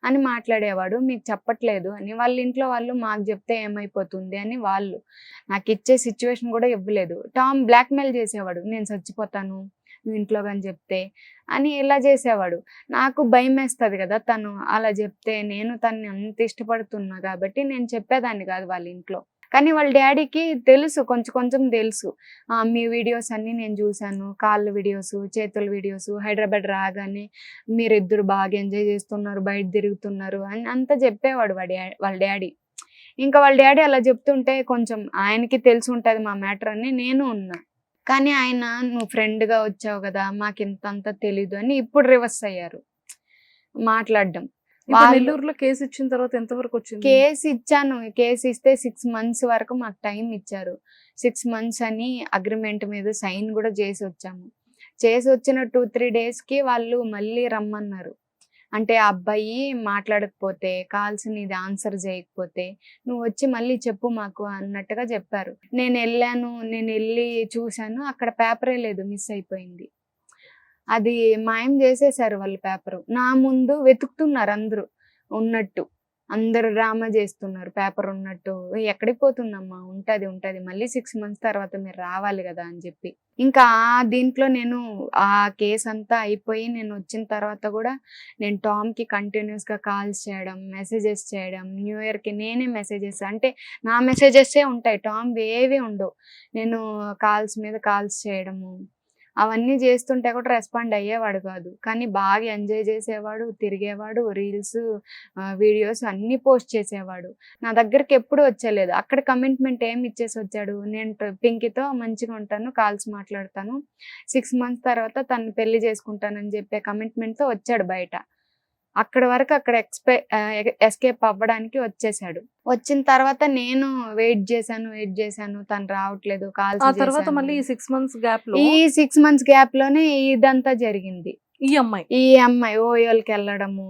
[SPEAKER 3] అని మాట్లాడేవాడు. మీకు చెప్పట్లేదు అని వాళ్ళ ఇంట్లో వాళ్ళు, మాకు చెప్తే ఏమైపోతుంది అని వాళ్ళు నాకు ఇచ్చే సిచ్యువేషన్ కూడా ఇవ్వలేదు. టామ్ బ్లాక్మెయిల్ చేసేవాడు, నేను చచ్చిపోతాను నువ్వు ఇంట్లో కానీ చెప్తే అని ఇలా చేసేవాడు. నాకు భయం వేస్తుంది కదా, తను అలా చెప్తే, నేను తన్ని అంత ఇష్టపడుతున్నా కాబట్టి నేను చెప్పేదాన్ని కాదు వాళ్ళ ఇంట్లో. కానీ వాళ్ళ డాడీకి తెలుసు, కొంచెం తెలుసు, మీ వీడియోస్ అన్నీ నేను చూశాను, కాళ్ళ వీడియోస్, చేతుల వీడియోస్, హైదరాబాద్ రాగానే మీరిద్దరు బాగా ఎంజాయ్ చేస్తున్నారు, బయట తిరుగుతున్నారు అని అంతా చెప్పేవాడు వాళ్ళ డాడీ. ఇంకా వాళ్ళ డాడీ అలా చెప్తుంటే కొంచెం ఆయనకి తెలిసి ఉంటుంది మా మ్యాటర్ అని నేను ఉన్నా. కానీ ఆయన, నువ్వు ఫ్రెండ్గా వచ్చావు కదా, మాకు ఇంతంతా తెలీదు అని ఇప్పుడు రివర్స్ అయ్యారు మాట్లాడడం.
[SPEAKER 2] నెల్లూరులో కేసు ఇచ్చిన తర్వాత ఎంతవరకు వచ్చింది?
[SPEAKER 3] కేసు ఇచ్చాను, కేసు ఇస్తే 6 months వరకు మాకు టైం ఇచ్చారు. 6 months అని అగ్రిమెంట్ మీద సైన్ కూడా చేసి వచ్చాము. చేసి వచ్చిన 2-3 daysకి వాళ్ళు మళ్ళీ రమ్మన్నారు. అంటే ఆ అబ్బాయి మాట్లాడకపోతే, కాల్స్ నీది ఆన్సర్ చేయకపోతే నువ్వు వచ్చి మళ్ళీ చెప్పు మాకు అన్నట్టుగా చెప్పారు. నేను వెళ్ళి చూశాను, అక్కడ పేపరే లేదు, మిస్ అయిపోయింది. అది మాయం చేసేసారు వాళ్ళు పేపరు. నా ముందు వెతుకుతున్నారు అందరూ ఉన్నట్టు, అందరు డ్రామా చేస్తున్నారు పేపర్ ఉన్నట్టు. ఎక్కడికి పోతుందమ్మా, ఉంటది మళ్ళీ 6 months తర్వాత మీరు రావాలి కదా అని చెప్పి. ఇంకా దీంట్లో నేను ఆ కేసు అంతా అయిపోయి నేను వచ్చిన తర్వాత కూడా నేను టామ్కి కంటిన్యూస్గా కాల్స్ చేయడం, మెసేజెస్ చేయడం, న్యూ ఇయర్కి నేనే మెసేజెస్, అంటే నా మెసేజెస్సే ఉంటాయి, టామ్ ఏవి ఉండవు. నేను కాల్స్ మీద కాల్స్ చేయడము అవన్నీ చేస్తుంటే కూడా రెస్పాండ్ అయ్యేవాడు కాదు. కానీ బాగా ఎంజాయ్ చేసేవాడు, తిరిగేవాడు, రీల్స్ వీడియోస్ అన్నీ పోస్ట్ చేసేవాడు. నా దగ్గరికి ఎప్పుడు వచ్చేలేదు. అక్కడ కమిట్మెంట్ ఏమి ఇచ్చేసి వచ్చాడు, నేను పింకీతో మంచిగా ఉంటాను, కాల్స్ మాట్లాడతాను, 6 months తర్వాత తను పెళ్లి చేసుకుంటానని చెప్పే కమిట్మెంట్తో వచ్చాడు బయట. అక్కడ వరకు అక్కడ ఎస్కేప్ అవ్వడానికి వచ్చేసాడు. వచ్చిన తర్వాత నేను వెయిట్ చేశాను, తను రావట్లేదు, కాల్స్.
[SPEAKER 2] ఆ తర్వాత మళ్ళీ ఈ 6 months గ్యాప్ లో,
[SPEAKER 3] ఈ 6 months గ్యాప్ లోనే ఇదంతా జరిగింది. ఈ అమ్మాయి ఓయోకి వెళ్ళడము,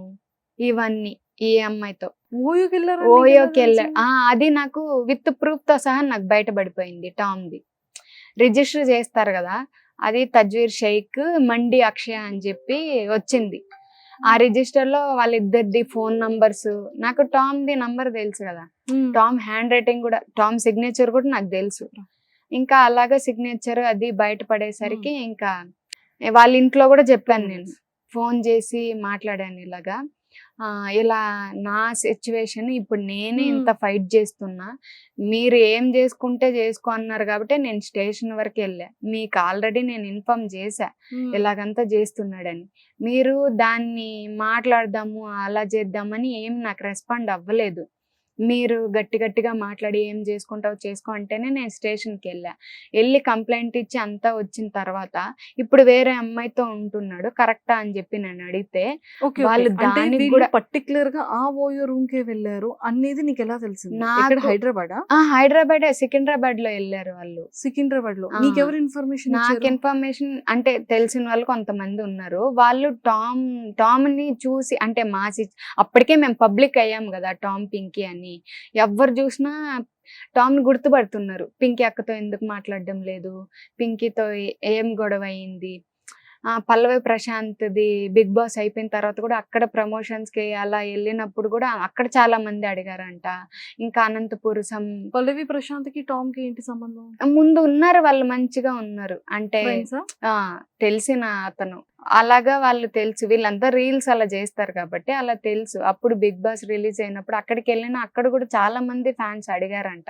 [SPEAKER 3] ఇవన్నీ ఈ అమ్మాయితో ఓయోకి వెళ్ళాడు. అది నాకు విత్ ప్రూఫ్ తో సహా నాకు బయటపడిపోయింది. టామ్ది రిజిస్టర్ చేస్తారు కదా, అది తజ్వీర్ షేక్ మండి అక్షయ అని చెప్పి వచ్చింది. ఆ రిజిస్టర్ లో వాళ్ళిద్దరిది ఫోన్ నంబర్స్, నాకు టామ్ది నంబర్ తెలుసు కదా, టామ్ హ్యాండ్ రైటింగ్ కూడా, టామ్ సిగ్నేచర్ కూడా నాకు తెలుసు. ఇంకా అలాగా సిగ్నేచర్ అది బయటపడేసరికి ఇంకా వాళ్ళ ఇంట్లో కూడా చెప్పాను, నేను ఫోన్ చేసి మాట్లాడాను ఇలాగా, ఇలా నా సిచ్యువేషన్, ఇప్పుడు నేనే ఇంత ఫైట్ చేస్తున్నా, మీరు ఏం చేసుకుంటే చేసుకో అన్నారు కాబట్టి నేను స్టేషన్ వరకు వెళ్ళా, మీకు ఆల్రెడీ నేను ఇన్ఫార్మ్ చేశా ఇలాగంతా చేస్తున్నాడని, మీరు దాన్ని మాట్లాడదాము అలా చేద్దామని ఏం నాకు రెస్పాండ్ అవ్వలేదు. మీరు గట్టి గట్టిగా మాట్లాడి ఏం చేసుకుంటావు చేసుకో అంటేనే నేను స్టేషన్కి వెళ్ళి కంప్లైంట్ ఇచ్చి అంతా వచ్చిన తర్వాత ఇప్పుడు వేరే అమ్మాయితో ఉంటున్నాడు కరెక్టా అని చెప్పి నేను అడిగితే
[SPEAKER 2] ఓకే
[SPEAKER 3] వాళ్ళు
[SPEAKER 2] అంటే
[SPEAKER 3] దానికి
[SPEAKER 2] వీళ్ళు
[SPEAKER 3] కూడా
[SPEAKER 2] పర్టికులర్ గా ఆ ఓయో రూమ్ కే వెళ్ళారు అనేది నీకు ఎలా తెలిసింది?
[SPEAKER 3] నాకు-
[SPEAKER 2] ఇక్కడ హైదరాబాద్
[SPEAKER 3] హైదరాబాద్ సికింద్రాబాద్ లో వెళ్ళారు వాళ్ళు.
[SPEAKER 2] సికింద్రాబాద్ లో
[SPEAKER 3] ఆ.
[SPEAKER 2] నీకెవరు ఇన్ఫర్మేషన్
[SPEAKER 3] నాకు
[SPEAKER 2] ఇచ్చారు?
[SPEAKER 3] ఇన్ఫర్మేషన్ అంటే తెలిసిన వాళ్ళు కొంతమంది ఉన్నారు. వాళ్ళు టామ్ ని చూసి అంటే అప్పటికే మేము పబ్లిక్ అయ్యాం కదా టామ్ పింకీ అని. ఎవ్వరు చూసినా టామ్ ని గుర్తుపడుతున్నారు. పింకీ అక్కతో ఎందుకు మాట్లాడడం లేదు, పింకీతో ఏం గొడవ అయింది. పల్లవి ప్రశాంత్ది బిగ్ బాస్ అయిపోయిన తర్వాత కూడా అక్కడ ప్రమోషన్స్ కి అలా వెళ్ళినప్పుడు కూడా అక్కడ చాలా మంది అడిగారంట. ఇంకా అనంతపూర్
[SPEAKER 2] పల్లవి ప్రశాంత్ కి టామ్ కి ఏంటి సంబంధం?
[SPEAKER 3] ముందు ఉన్నారు, వాళ్ళు మంచిగా ఉన్నారు. అంటే
[SPEAKER 2] ఫ్రెండ్సా?
[SPEAKER 3] తెలిసిన అతను అలాగా వాళ్ళు తెలుసు. వీళ్ళంతా రీల్స్ అలా చేస్తారు కాబట్టి అలా తెలుసు. అప్పుడు బిగ్ బాస్ రిలీజ్ అయినప్పుడు అక్కడికి వెళ్ళినా అక్కడ కూడా చాలా మంది ఫ్యాన్స్ అడిగారంట.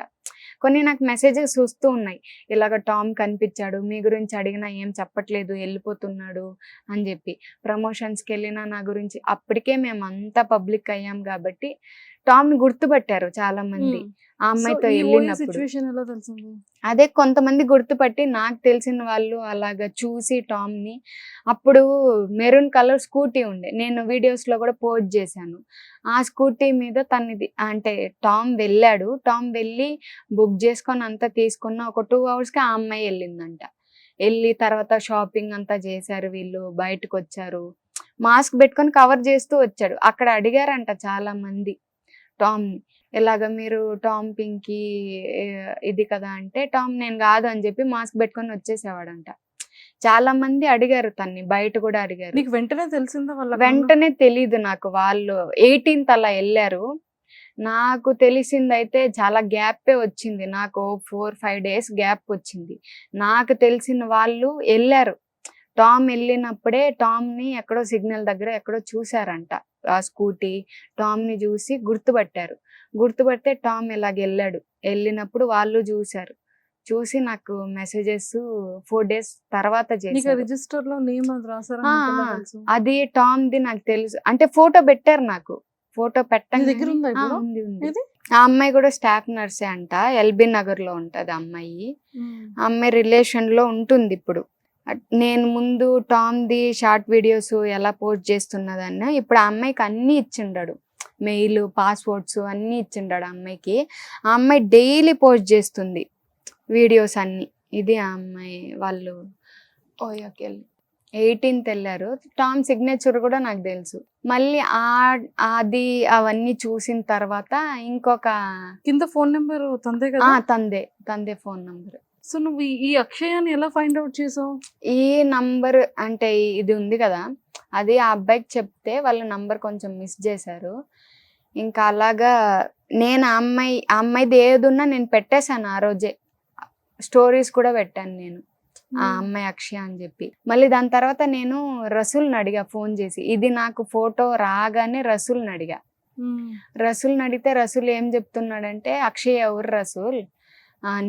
[SPEAKER 3] కొన్ని నాకు మెసేజెస్ వస్తూ ఉన్నాయి, ఇలాగ టామ్ కనిపించాడు, మీ గురించి అడిగినా ఏం చెప్పట్లేదు, వెళ్ళిపోతున్నాడు అని చెప్పి. ప్రమోషన్స్కి వెళ్ళినా నా గురించి. అప్పటికే మేము అంతా పబ్లిక్ అయ్యాం కాబట్టి టామ్ ని గుర్తుపట్టారు చాలా మంది ఆ అమ్మాయితో వెళ్ళినప్పుడు.
[SPEAKER 2] సిచ్యువేషన్ ఎలా తెలిసింది?
[SPEAKER 3] అదే కొంతమంది గుర్తుపట్టి నాకు తెలిసిన వాళ్ళు అలాగా చూసి టామ్ ని. అప్పుడు మెరూన్ కలర్ స్కూటీ ఉండే, నేను వీడియోస్ లో కూడా పోస్ట్ చేశాను. ఆ స్కూటీ మీద తనది అంటే టామ్ వెళ్ళాడు. టామ్ వెళ్ళి బుక్ చేసుకొని అంతా తీసుకున్న ఒక 2 hours కి ఆ అమ్మాయి వెళ్ళిందంట. వెళ్ళి తర్వాత షాపింగ్ అంతా చేశారు. వీళ్ళు బయటకు వచ్చారు, మాస్క్ పెట్టుకొని కవర్ చేస్తూ వచ్చాడు. అక్కడ అడిగారంట చాలా మంది టామ్ ని, ఇలాగ మీరు టామ్ పింకీ ఇది కదా అంటే టామ్ నేను కాదు అని చెప్పి మాస్క్ పెట్టుకొని వచ్చేసేవాడంట. చాలా మంది అడిగారు తన్ని, బయట కూడా అడిగారు.
[SPEAKER 2] నీకు వెంటనే తెలిసిందా వాళ్ళ?
[SPEAKER 3] వెంటనే తెలీదు నాకు. వాళ్ళు 18th అలా వెళ్ళారు. నాకు తెలిసిందైతే చాలా గ్యాపే వచ్చింది. నాకు 4-5 days గ్యాప్ వచ్చింది. నాకు తెలిసిన వాళ్ళు వెళ్ళారు. టామ్ వెళ్ళినప్పుడే టామ్ ని ఎక్కడో సిగ్నల్ దగ్గర ఎక్కడో చూసారంట. ఆ స్కూటీ టామ్ ని చూసి గుర్తుపట్టారు. గుర్తుపడితే టామ్ ఇలాగ వెళ్ళాడు. వెళ్ళినప్పుడు వాళ్ళు చూసారు. చూసి నాకు మెసేజెస్ 4 days తర్వాత చేశారు.
[SPEAKER 2] రిజిస్టర్ లో నేమ్ అది రాసారా?
[SPEAKER 3] ఆ,
[SPEAKER 2] నీకు ఎలా
[SPEAKER 3] ఆ.
[SPEAKER 2] తెలుసు?
[SPEAKER 3] అది టామ్ ది నాకు తెలుసు. అంటే ఫోటో పెట్టారు నాకు. ఫోటో
[SPEAKER 2] నీ
[SPEAKER 3] పెట్టండి.
[SPEAKER 2] దగ్గర ఉందా ఇప్పుడు?
[SPEAKER 3] ఉంది.
[SPEAKER 2] ఏది?
[SPEAKER 3] ఆ అమ్మాయి కూడా స్టాఫ్ నర్సే అంట. ఎల్బీ నగర్ లో ఉంటది ఆ అమ్మాయి. ఆ అమ్మాయి రిలేషన్ లో ఉంటుంది ఇప్పుడు. నేను ముందు టామ్ ది షార్ట్ వీడియోస్ ఎలా పోస్ట్ చేస్తున్నదన్న ఇప్పుడు ఆ అమ్మాయికి అన్ని ఇచ్చిండాడు, మెయిల్ పాస్వర్డ్స్ అన్ని ఇచ్చిండాడు ఆ అమ్మాయికి. ఆ అమ్మాయి డైలీ పోస్ట్ చేస్తుంది వీడియోస్ అన్ని. ఇది ఆ అమ్మాయి వాళ్ళు ఓకే 18th వెళ్ళారు. టామ్ సిగ్నేచర్ కూడా నాకు తెలుసు. మళ్ళీ అది అవన్నీ చూసిన తర్వాత ఇంకొక
[SPEAKER 2] కింద ఫోన్ నెంబర్ తందే కదా?
[SPEAKER 3] తందే ఫోన్ నంబర్.
[SPEAKER 2] సో నువ్వు ఈ అక్షయాన్ని ఎలా ఫైండ్ అవుట్ చేసావు?
[SPEAKER 3] ఈ నంబర్ అంటే ఇది ఉంది కదా, అది ఆ అబ్బాయికి చెప్తే వాళ్ళ నంబర్ కొంచెం మిస్ చేశారు. ఇంకా అలాగా నేను ఆ అమ్మాయిది ఏది ఉన్నా నేను పెట్టేశాను. ఆ రోజే స్టోరీస్ కూడా పెట్టాను నేను, ఆ అమ్మాయి అక్షయ అని చెప్పి. మళ్ళీ దాని తర్వాత నేను రసూల్ని అడిగా ఫోన్ చేసి. ఇది నాకు ఫోటో రాగానే రసూల్ని అడిగా. రసూల్ని అడిగితే రసూల్ ఏం చెప్తున్నాడంటే, అక్షయ్ ఎవరు రసూల్,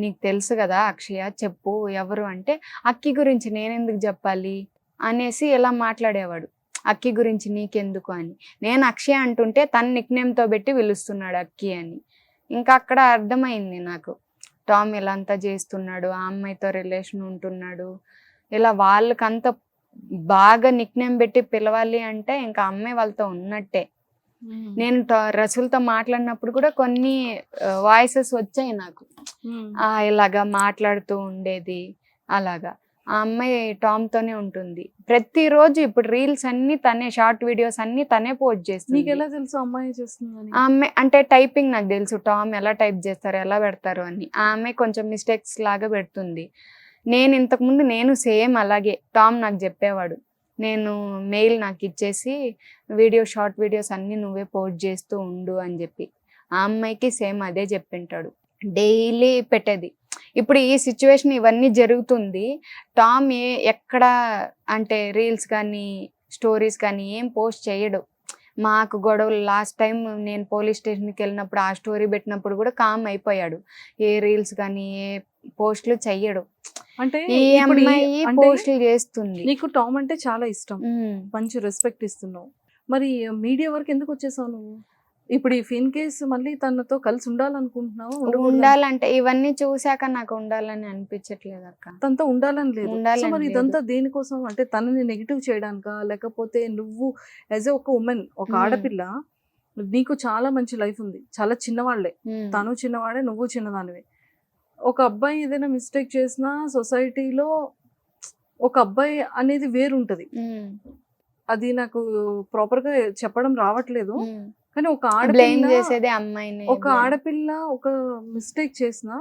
[SPEAKER 3] నీకు తెలుసు కదా అక్షయ, చెప్పు ఎవరు అంటే, అక్కి గురించి నేనెందుకు చెప్పాలి అనేసి ఇలా మాట్లాడేవాడు. అక్కి గురించి నీకెందుకు అని. నేను అక్షయ అంటుంటే తన నిక్నేమ్తో పెట్టి పిలుస్తున్నాడు అక్కి అని. ఇంకా అక్కడ అర్థమైంది నాకు టామ్ ఇలా అంతా చేస్తున్నాడు, ఆ అమ్మాయితో రిలేషన్ ఉంటున్నాడు. ఇలా వాళ్ళకంత బాగా నిక్నేమ్ పెట్టి పిలవాలి అంటే ఇంకా అమ్మాయి వాళ్ళతో ఉన్నట్టే. నేను రసూల్తో మాట్లాడినప్పుడు కూడా కొన్ని వాయిసెస్ వచ్చాయి నాకు, ఇలాగా మాట్లాడుతూ ఉండేది అలాగా. ఆ అమ్మాయి టామ్ తోనే ఉంటుంది ప్రతిరోజు. ఇప్పుడు రీల్స్ అన్ని తనే, షార్ట్ వీడియోస్ అన్ని తనే పోస్ట్ చేస్తుంది.
[SPEAKER 2] నీకు ఎలా తెలుసు అమ్మాయి చేస్తుందని?
[SPEAKER 3] ఆ అమ్మాయి అంటే టైపింగ్ నాకు తెలుసు, టామ్ ఎలా టైప్ చేస్తారు ఎలా పెడతారు అని. ఆ అమ్మాయి కొంచెం మిస్టేక్స్ లాగా పెడుతుంది. నేను ఇంతకుముందు నేను సేమ్ అలాగే టామ్ నాకు చెప్పేవాడు, నేను మెయిల్ నాకు ఇచ్చేసి షార్ట్ వీడియోస్ అన్ని నువ్వే పోస్ట్ చేస్తూ ఉండు అని చెప్పి. ఆ అమ్మాయికి సేమ్ అదే చెప్పింటాడు, డైలీ పెట్టేది. ఇప్పుడు ఈ సిచ్యువేషన్ ఇవన్నీ జరుగుతుంది. టామ్ ఎక్కడ అంటే రీల్స్ కానీ స్టోరీస్ కానీ ఏం పోస్ట్ చేయడు. మాకు గొడవలు లాస్ట్ టైం నేను పోలీస్ స్టేషన్కి వెళ్ళినప్పుడు ఆ స్టోరీ పెట్టినప్పుడు కూడా కామ్ అయిపోయాడు. ఏ రీల్స్ కానీ ఏ పోస్టులు చెయ్యడు.
[SPEAKER 2] అంటే
[SPEAKER 3] ఈ అమ్మాయి పోస్టులు చేస్తుంది.
[SPEAKER 2] నీకు టామ్ అంటే చాలా ఇష్టం, మంచి రెస్పెక్ట్ ఇస్తున్నావు. మరి మీడియా వరకు ఎందుకు వచ్చేసావు నువ్వు? ఇప్పుడు ఈ ఫిన్ కేసు మళ్ళీ తనతో కలిసి ఉండాలనుకుంటున్నావా?
[SPEAKER 3] ఉండాలంటే ఇవన్నీ చూసాక నాకు ఉండాలని అనిపించట్లేదు అక్క.
[SPEAKER 2] తనతో ఉండాలని లేదు. సో
[SPEAKER 3] ఉండాలని
[SPEAKER 2] మరి
[SPEAKER 3] లేదు.
[SPEAKER 2] ఇదంతా దేనికోసం? అంటే తనని నెగిటివ్ చేయడానికా? లేకపోతే నువ్వు యాజ్ ఒక ఉమెన్, ఒక ఆడపిల్ల, నీకు చాలా మంచి లైఫ్ ఉంది. చాలా చిన్నవాళ్లే, తను చిన్నవాడే, నువ్వు చిన్నదానివే. ఒక అబ్బాయి ఏదైనా మిస్టేక్ చేసినా సొసైటీలో ఒక అబ్బాయి అనేది వేరుంటది. అది నాకు ప్రాపర్ గా చెప్పడం రావట్లేదు. కానీ ఒక
[SPEAKER 3] బ్లేమ్
[SPEAKER 2] ఆడపిల్ల
[SPEAKER 3] చేసేది అమ్మాయిని.
[SPEAKER 2] ఒక ఆడపిల్ల ఒక మిస్టేక్ చేసినా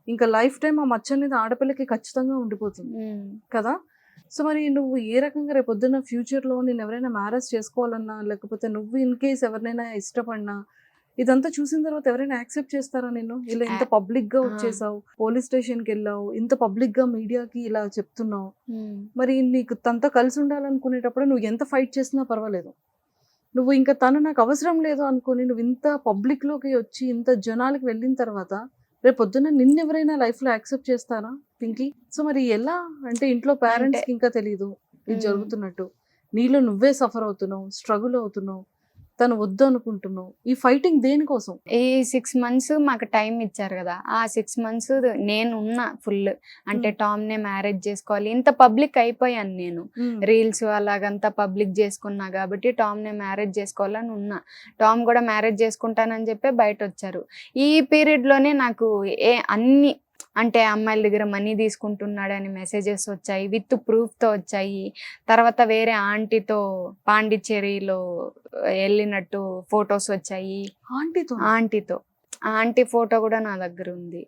[SPEAKER 2] ఇంకా లైఫ్ టైం ఆ మచ్చ అనేది ఆడపిల్లకి ఖచ్చితంగా ఉండిపోతుంది కదా. సో మరి నువ్వు ఏ రకంగా రేపు పొద్దున్న ఫ్యూచర్లో నేను ఎవరైనా మ్యారేజ్ చేసుకోవాలన్నా, లేకపోతే నువ్వు ఇన్ కేస్ ఎవరినైనా ఇష్టపడినా, ఇదంతా చూసిన తర్వాత ఎవరైనా యాక్సెప్ట్ చేస్తారా నిన్ను? ఇలా ఇంత పబ్లిక్ గా వచ్చేసావు, పోలీస్ స్టేషన్కి వెళ్ళావు, ఇంత పబ్లిక్ గా మీడియాకి ఇలా చెప్తున్నావు, మరి నీకు తనతో కలిసి ఉండాలనుకునేటప్పుడు నువ్వు ఎంత ఫైట్ చేసినా పర్వాలేదు, నువ్వు ఇంకా తను నాకు అవసరం లేదు అనుకుని నువ్వు ఇంత పబ్లిక్ లోకి వచ్చి ఇంత జనాలకి వెళ్ళిన తర్వాత రేపు పొద్దున్న నిన్నెవరైనా లైఫ్ లో యాక్సెప్ట్ చేస్తారా పింకీ? సో మరి ఎలా అంటే ఇంట్లో పేరెంట్స్ కి ఇంకా తెలియదు ఇది జరుగుతున్నట్టు, నీలో నువ్వే సఫర్ అవుతున్నావు, స్ట్రగుల్ అవుతున్నావు, తను వద్దు అనుకుంటున్నావు. ఈ ఫైటింగ్ దేనికోసం?
[SPEAKER 3] ఈ 6 months మాకు టైం ఇచ్చారు కదా, ఆ 6 months నేను ఉన్నా ఫుల్. అంటే టామ్ నే మ్యారేజ్ చేసుకోవాలి, ఇంత పబ్లిక్ అయిపోయాను నేను. రీల్స్ అలాగంతా పబ్లిక్ చేసుకున్నా కాబట్టి టామ్ నే మ్యారేజ్ చేసుకోవాలని ఉన్నా. టామ్ కూడా మ్యారేజ్ చేసుకుంటానని చెప్పి బయట వచ్చారు. ఈ పీరియడ్ లోనే నాకు అన్ని అంటే అమ్మాయిల దగ్గర మనీ తీసుకుంటున్నాడని మెసేజెస్ వచ్చాయి, విత్ ప్రూఫ్తో వచ్చాయి. తర్వాత వేరే ఆంటీతో పాండిచ్చేరిలో వెళ్ళినట్టు ఫొటోస్ వచ్చాయి. ఆంటీతో ఆంటీ ఫోటో కూడా నా దగ్గర ఉంది,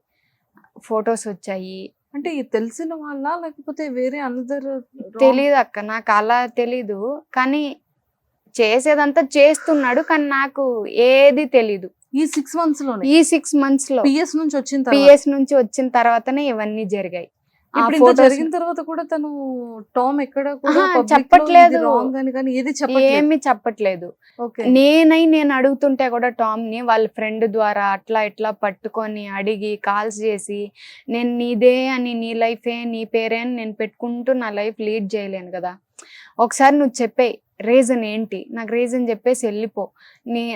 [SPEAKER 3] ఫొటోస్ వచ్చాయి.
[SPEAKER 2] అంటే తెలిసిన వాళ్ళ లేకపోతే వేరే అనదర్?
[SPEAKER 3] తెలీదు అక్క, నాకు అలా తెలీదు. కానీ చేసేదంతా చేస్తున్నాడు, కానీ నాకు ఏది తెలీదు.
[SPEAKER 2] ఈ 6 months లోనే,
[SPEAKER 3] ఈ 6 months లో
[SPEAKER 2] పిఎస్ నుంచి వచ్చిన
[SPEAKER 3] తర్వాతనే ఇవన్నీ జరిగాయి.
[SPEAKER 2] ఇప్పుడు ఇంత జరిగిన తర్వాత కూడా తను టామ్ ఎక్కడ కూడా
[SPEAKER 3] చెప్పట్లేదు,
[SPEAKER 2] రాంగ్ అని కానీ
[SPEAKER 3] ఏమి చెప్పట్లేదు. నేను అడుగుతుంటే కూడా టామ్ ని వాళ్ళ ఫ్రెండ్ ద్వారా అట్లా ఇట్లా పట్టుకొని అడిగి కాల్స్ చేసి, నేను నీదే అని, నీ లైఫే నీ పేరే అని నేను పెట్టుకుంటూ నా లైఫ్ లీడ్ చేయలేను కదా, ఒకసారి నువ్వు చెప్పే రీజన్ ఏంటి, నాకు రీజన్ చెప్పేసి వెళ్ళిపో,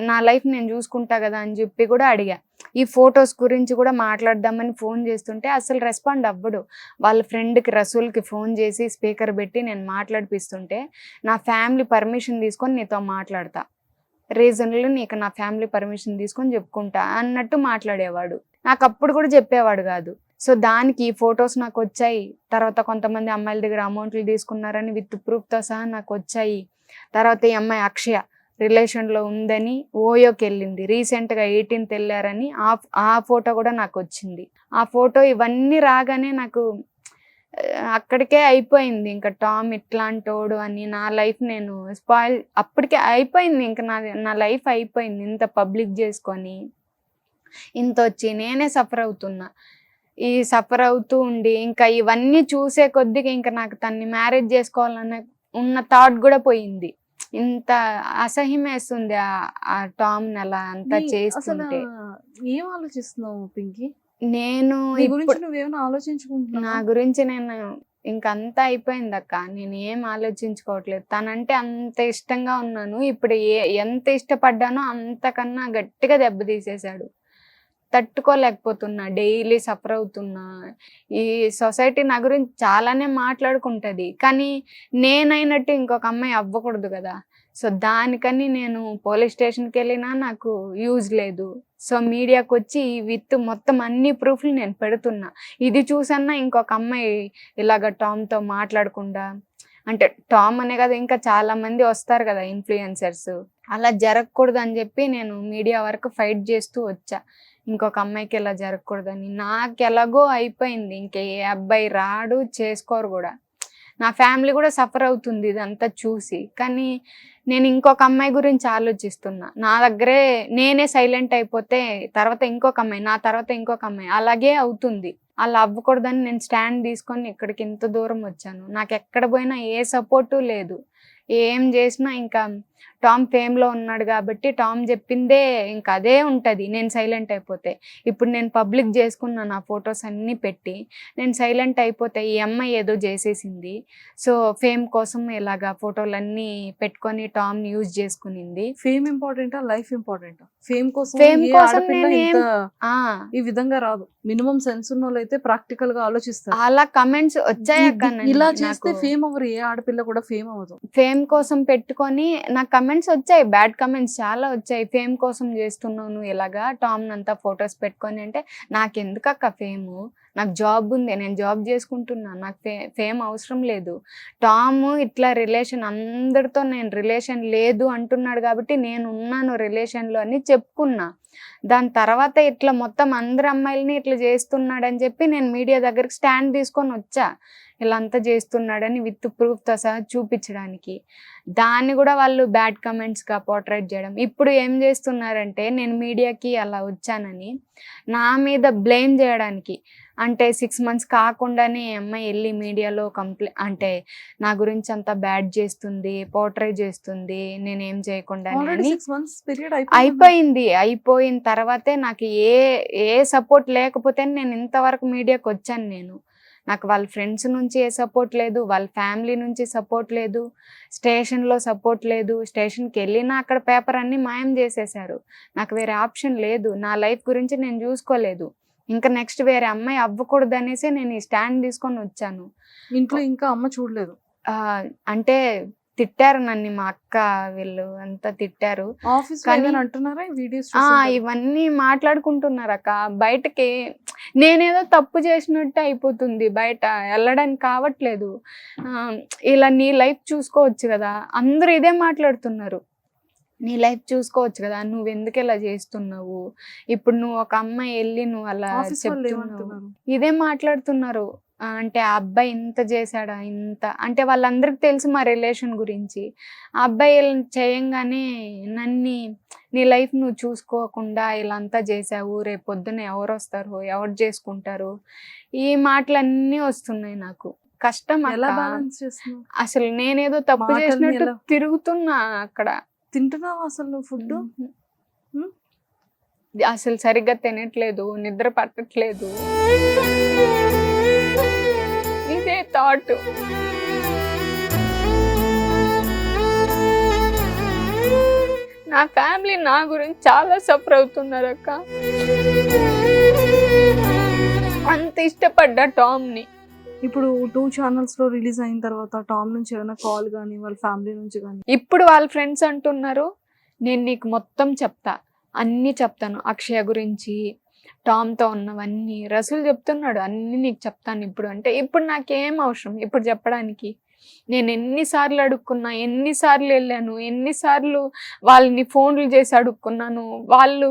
[SPEAKER 3] నా లైఫ్ నేను చూసుకుంటా కదా అని చెప్పి కూడా అడిగా. ఈ ఫొటోస్ గురించి కూడా మాట్లాడదామని ఫోన్ చేస్తుంటే అసలు రెస్పాండ్ అవ్వడు. వాళ్ళ ఫ్రెండ్కి రసూల్కి ఫోన్ చేసి స్పీకర్ పెట్టి నేను మాట్లాడిపిస్తుంటే, నా ఫ్యామిలీ పర్మిషన్ తీసుకొని నీతో మాట్లాడతా, రీజన్లు నీకు నా ఫ్యామిలీ పర్మిషన్ తీసుకొని చెప్పుకుంటా అన్నట్టు మాట్లాడేవాడు. నాకు అప్పుడు కూడా చెప్పేవాడు కాదు. సో దానికి ఈ ఫొటోస్ నాకు వచ్చాయి. తర్వాత కొంతమంది అమ్మాయిల దగ్గర అమౌంట్లు తీసుకున్నారని విత్ ప్రూఫ్తో సహా నాకు వచ్చాయి. తర్వాత ఈ అమ్మాయి అక్షయ రిలేషన్లో ఉందని ఓయోకి వెళ్ళింది, రీసెంట్గా 18th వెళ్ళారని ఆ ఫోటో కూడా నాకు వచ్చింది. ఆ ఫోటో ఇవన్నీ రాగానే నాకు అక్కడికే అయిపోయింది, ఇంకా టామ్ ఇట్లాంటోడు అని నా లైఫ్ నేను స్పాయిల్ అప్పటికే అయిపోయింది. ఇంకా నా లైఫ్ అయిపోయింది. ఇంత పబ్లిక్ చేసుకొని ఇంత వచ్చి నేనే సఫర్ అవుతున్నా. ఈ సఫర్ అవుతూ ఉండి ఇంకా ఇవన్నీ చూసే కొద్దిగా ఇంకా నాకు తన్ని మ్యారేజ్ చేసుకోవాలన్న ఉన్న థాట్ కూడా పోయింది. ఇంత అసహ్యం వేస్తుంది ఆ టామ్ అలా అంతా చేస్తుంటే.
[SPEAKER 2] ఏం ఆలోచిస్తున్నావు పింకీ?
[SPEAKER 3] నేను
[SPEAKER 2] నువ్వేమైనా ఆలోచించుకుంటున్నా?
[SPEAKER 3] నా గురించి నేను ఇంకంతా అయిపోయింది అక్క, నేను ఏం ఆలోచించుకోవట్లేదు. తనంటే అంత ఇష్టంగా ఉన్నాను, ఇప్పుడు ఎంత ఇష్టపడ్డానో అంతకన్నా గట్టిగా దెబ్బతీసేశాడు. తట్టుకోలేకపోతున్నా, డైలీ సఫర్ అవుతున్నా. ఈ సొసైటీ నా గురించి చాలానే మాట్లాడుకుంటుంది, కానీ నేనైనట్టు ఇంకొక అమ్మాయి అవ్వకూడదు కదా. సో దానికని నేను పోలీస్ స్టేషన్కి వెళ్ళినా నాకు యూజ్ లేదు. సో మీడియాకి వచ్చి విత్ మొత్తం అన్ని ప్రూఫ్లు నేను పెడుతున్నా. ఇది చూసన్నా ఇంకొక అమ్మాయి ఇలాగ టామ్తో మాట్లాడకుండా, అంటే టామ్ అనే కదా ఇంకా చాలా మంది వస్తారు కదా ఇన్ఫ్లుయెన్సర్స్, అలా జరగకూడదు అని చెప్పి నేను మీడియా వరకు ఫైట్ చేస్తూ వచ్చా. ఇంకొక అమ్మాయికి ఇలా జరగకూడదని. నాకు ఎలాగో అయిపోయింది, ఇంకే అబ్బాయి రాడు, చేసుకోరు కూడా. నా ఫ్యామిలీ కూడా సఫర్ అవుతుంది ఇదంతా చూసి. కానీ నేను ఇంకొక అమ్మాయి గురించి ఆలోచిస్తున్నా. నా దగ్గరే నేనే సైలెంట్ అయిపోతే తర్వాత ఇంకొక అమ్మాయి, నా తర్వాత ఇంకొక అమ్మాయి, అలాగే అవుతుంది. అలా అవ్వకూడదని నేను స్టాండ్ తీసుకొని ఇక్కడికి ఇంత దూరం వచ్చాను. నాకు ఎక్కడ పోయినా ఏ సపోర్టు లేదు. ఏం చేసినా ఇంకా టామ్ ఫేమ్లో ఉన్నాడు కాబట్టి టామ్ చెప్పిందే ఇంకా అదే ఉంటుంది నేను సైలెంట్ అయిపోతే. ఇప్పుడు నేను పబ్లిక్ చేసుకున్నాను ఆ ఫొటోస్ అన్నీ పెట్టి, నేను సైలెంట్ అయిపోతే ఈ అమ్మాయి ఏదో చేసేసింది, సో ఫేమ్ కోసం ఇలాగా ఫోటోలన్నీ పెట్టుకొని టామ్ యూజ్ చేసుకునింది.
[SPEAKER 2] ఫేమ్ ఇంపార్టెంటా, లైఫ్ ఇంపార్టెంటా? ఫేమ్ కోసం
[SPEAKER 3] ఫేమ్
[SPEAKER 2] ఏ
[SPEAKER 3] కోసం
[SPEAKER 2] ఆడపిల్ల
[SPEAKER 3] నేను
[SPEAKER 2] ఇంత
[SPEAKER 3] ఆ,
[SPEAKER 2] ఈ విధంగా రాదు. మినిమం సెన్స్ ఉన్న వాళ్ళు అయితే ప్రాక్టికల్ గా ఆలోచిస్తారు.
[SPEAKER 3] అలా కమెంట్స్ వచ్చాయక్క
[SPEAKER 2] ఇలా చేస్తే ఫేమ్ అవ్వరు, ఏ ఆడపిల్ల కూడా ఫేమ్ అవ్వదు.
[SPEAKER 3] ఫేమ్ కోసం పెట్టుకొని నాకు కమెంట్స్ వచ్చాయి, బ్యాడ్ కమెంట్స్ చాలా వచ్చాయి. ఫేమ్ కోసం చేస్తున్నావు నువ్వు ఇలాగా టామ్ అంతా ఫొటోస్ పెట్టుకొని అంటే, నాకెందుకక్క ఫేము, నాకు జాబ్ ఉంది, నేను జాబ్ చేసుకుంటున్నా, నాకు ఫేమ్ అవసరం లేదు. టామ్ ఇట్లా రిలేషన్ అందరితో నేను రిలేషన్ లేదు అంటున్నాడు కాబట్టి నేను ఉన్నాను రిలేషన్లో అని చెప్పుకున్నా. దాని తర్వాత ఇట్లా మొత్తం అందరు అమ్మాయిలని ఇట్లా చేస్తున్నాడని చెప్పి నేను మీడియా దగ్గరికి స్టాండ్ తీసుకొని వచ్చా, ఇలా అంతా చేస్తున్నాడని విత్ ప్రూఫ్తో సహా చూపించడానికి. దాన్ని కూడా వాళ్ళు బ్యాడ్ కమెంట్స్గా పోర్ట్రేట్ చేయడం. ఇప్పుడు ఏం చేస్తున్నారంటే నేను మీడియాకి అలా వచ్చానని నా మీద బ్లేమ్ చేయడానికి, అంటే 6 months కాకుండానే అమ్మాయి వెళ్ళి మీడియాలో అంటే నా గురించి అంతా బ్యాడ్ చేస్తుంది, పోర్ట్రేట్ చేస్తుంది నేనేం చేయకుండా
[SPEAKER 2] ఆల్రెడీ 6 months పీరియడ్
[SPEAKER 3] అయిపోయింది. అయిపోయిన తర్వాతే నాకు ఏ సపోర్ట్ లేకపోతే నేను ఇంతవరకు మీడియాకి వచ్చాను. నాకు వాళ్ళ ఫ్రెండ్స్ నుంచి ఏ సపోర్ట్ లేదు, వాళ్ళ ఫ్యామిలీ నుంచి సపోర్ట్ లేదు, స్టేషన్లో సపోర్ట్ లేదు. స్టేషన్కి వెళ్ళినా అక్కడ పేపర్ అన్నీ మాయం చేసేసారు. నాకు వేరే ఆప్షన్ లేదు, నా లైఫ్ గురించి నేను చూసుకోలేదు. ఇంకా నెక్స్ట్ వేరే అమ్మాయి అవ్వకూడదు అనేసి నేను ఈ స్టాండ్ తీసుకొని వచ్చాను.
[SPEAKER 2] ఇంట్లో ఇంకా అమ్మ చూడలేదు?
[SPEAKER 3] అంటే తిట్టారు నన్ను, మా అక్క వీళ్ళు అంతా తిట్టారు.
[SPEAKER 2] ఆఫీస్ అంటున్నారా వీడియోస్?
[SPEAKER 3] ఇవన్నీ మాట్లాడుకుంటున్నారు అక్క. బయటకి నేనేదో తప్పు చేసినట్టు అయిపోతుంది, బయట వెళ్ళడానికి కావట్లేదు. ఇలా నీ లైఫ్ చూసుకోవచ్చు కదా, అందరూ ఇదే మాట్లాడుతున్నారు, నీ లైఫ్ చూసుకోవచ్చు కదా, నువ్వు ఎందుకు ఇలా చేస్తున్నావు, ఇప్పుడు నువ్వు ఒక అమ్మాయి వెళ్ళి నువ్వు అలా చెప్తున్నావు, ఇదే మాట్లాడుతున్నారు. అంటే ఆ అబ్బాయి ఇంత చేశాడా, ఇంత అంటే వాళ్ళందరికీ తెలుసు మా రిలేషన్ గురించి. ఆ అబ్బాయి చేయంగానే నన్ను నీ లైఫ్ నువ్వు చూసుకోకుండా ఇలా అంతా చేసావు, రేపు పొద్దున్న ఎవరు వస్తారు, ఎవరు చేసుకుంటారు, ఈ మాటలన్నీ వస్తున్నాయి నాకు. కష్టం.
[SPEAKER 2] ఎలా బ్యాలెన్స్ చేస్తున్నావు?
[SPEAKER 3] అసలు నేనేదో తప్పు చేసినట్టు తిరుగుతున్నా అక్కడ.
[SPEAKER 2] తింటున్నావు అసలు ఫుడ్?
[SPEAKER 3] అసలు సరిగ్గా తినట్లేదు, నిద్ర పట్టట్లేదు, ఇదే థాట్. నా ఫ్యామిలీ నా గురించి చాలా సఫర్ అవుతున్నారు అక్క. అంత ఇష్టపడ్డా టామ్ని.
[SPEAKER 2] ఇప్పుడు 2 channels లో రిలీజ్ అయిన తర్వాత టామ్ నుంచి ఏమైనా కాల్ కానీ వాళ్ళ ఫ్యామిలీ నుంచి కానీ?
[SPEAKER 3] ఇప్పుడు వాళ్ళ ఫ్రెండ్స్ అంటున్నారు, నేను నీకు మొత్తం చెప్తా, అన్నీ చెప్తాను, అక్షయ గురించి, టామ్తో ఉన్నవన్నీ. రసూల్ చెప్తున్నాడు అన్నీ నీకు చెప్తాను ఇప్పుడు. అంటే ఇప్పుడు నాకేం అవసరం ఇప్పుడు చెప్పడానికి? నేను ఎన్నిసార్లు అడుక్కున్నా, ఎన్నిసార్లు వెళ్ళాను, ఎన్నిసార్లు వాళ్ళని ఫోన్లు చేసి అడుక్కున్నాను. వాళ్ళు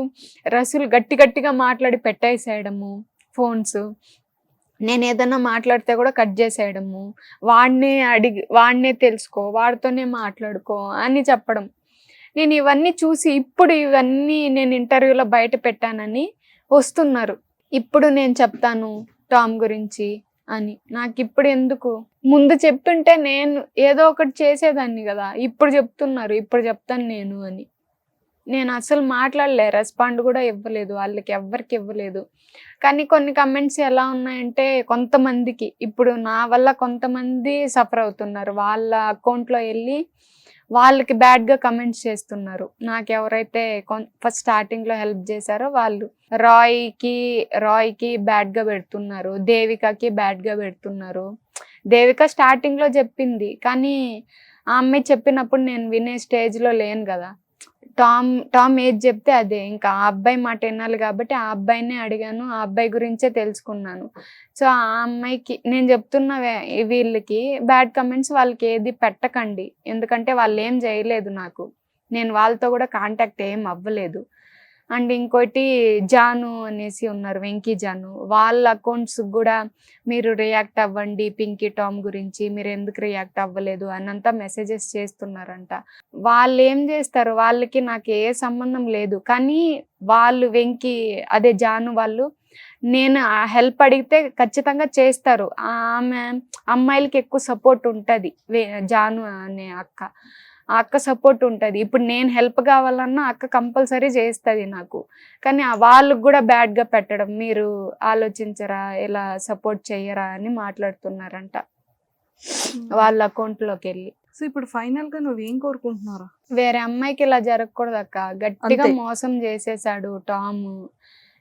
[SPEAKER 3] రసూల్ గట్టిగా మాట్లాడి పెట్టేసేయడము ఫోన్స్. నేను ఏదన్నా మాట్లాడితే కూడా కట్ చేసేయడము, వాడినే తెలుసుకో, వాడితోనే మాట్లాడుకో అని చెప్పడం. నేను ఇవన్నీ చూసి ఇప్పుడు ఇవన్నీ నేను ఇంటర్వ్యూలో బయట పెట్టానని వస్తున్నారు. ఇప్పుడు నేను చెప్తాను టామ్ గురించి అని. నాకు ఇప్పుడు ఎందుకు? ముందు చెప్తుంటే నేను ఏదో ఒకటి చేసేదాన్ని కదా. ఇప్పుడు చెప్తున్నారు, ఇప్పుడు చెప్తాను నేను అని. నేను అసలు మాట్లాడలే, రెస్పాండ్ కూడా ఇవ్వలేదు, వాళ్ళకి ఎవ్వరికి ఇవ్వలేదు. కానీ కొన్ని కమెంట్స్ ఎలా ఉన్నాయంటే కొంతమందికి, ఇప్పుడు నా వల్ల కొంతమంది సఫర్ అవుతున్నారు, వాళ్ళ అకౌంట్లో వెళ్ళి వాళ్ళకి బ్యాడ్గా కమెంట్స్ చేస్తున్నారు. నాకు ఎవరైతే ఫస్ట్ స్టార్టింగ్లో హెల్ప్ చేశారో వాళ్ళు రాయ్కి బ్యాడ్గా పెడుతున్నారు, దేవికకి బ్యాడ్గా పెడుతున్నారు. దేవిక స్టార్టింగ్లో చెప్పింది, కానీ ఆ అమ్మాయి చెప్పినప్పుడు నేను వినే స్టేజ్లో లేను కదా. టామ్ ఏది చెప్తే అదే, ఇంకా ఆ అబ్బాయి మాట వినాలి కాబట్టి ఆ అబ్బాయినే అడిగాను, ఆ అబ్బాయి గురించే తెలుసుకున్నాను. సో ఆ అమ్మాయికి నేను చెప్తున్న వీళ్ళకి బ్యాడ్ కమెంట్స్ వాళ్ళకి ఏది పెట్టకండి, ఎందుకంటే వాళ్ళు ఏం చేయలేదు నాకు, నేను వాళ్ళతో కూడా కాంటాక్ట్ ఏం అవ్వలేదు. అండ్ ఇంకోటి జాను అనేసి ఉన్నారు, వెంకీ జాను, వాళ్ళ అకౌంట్స్ కూడా మీరు రియాక్ట్ అవ్వండి పింకీ టామ్ గురించి, మీరు ఎందుకు రియాక్ట్ అవ్వలేదు అనంతా మెసేజెస్ చేస్తున్నారంట. వాళ్ళు ఏం చేస్తారు, వాళ్ళకి నాకు ఏ సంబంధం లేదు, కానీ వాళ్ళు వెంకీ అదే జాను వాళ్ళు నేను హెల్ప్ అడిగితే ఖచ్చితంగా చేస్తారు. ఆమె అమ్మాయిలకి ఎక్కువ సపోర్ట్ ఉంటుంది, జాను అనే అక్క, ఆ అక్క సపోర్ట్ ఉంటుంది. ఇప్పుడు నేను హెల్ప్ కావాలన్నా అక్క కంపల్సరీ చేస్తుంది నాకు. కానీ వాళ్ళకు కూడా బ్యాడ్గా పెట్టడం, మీరు ఆలోచించరా, ఇలా సపోర్ట్ చెయ్యరా అని మాట్లాడుతున్నారంట వాళ్ళ అకౌంట్లోకి వెళ్ళి.
[SPEAKER 2] సో ఇప్పుడు ఫైనల్ గా నువ్వు ఏం కోరుకుంటున్నారా?
[SPEAKER 3] వేరే అమ్మాయికి ఇలా జరగకూడదు అక్క, గట్టిగా
[SPEAKER 2] అంతే.
[SPEAKER 3] మోసం చేసేసాడు టామ్.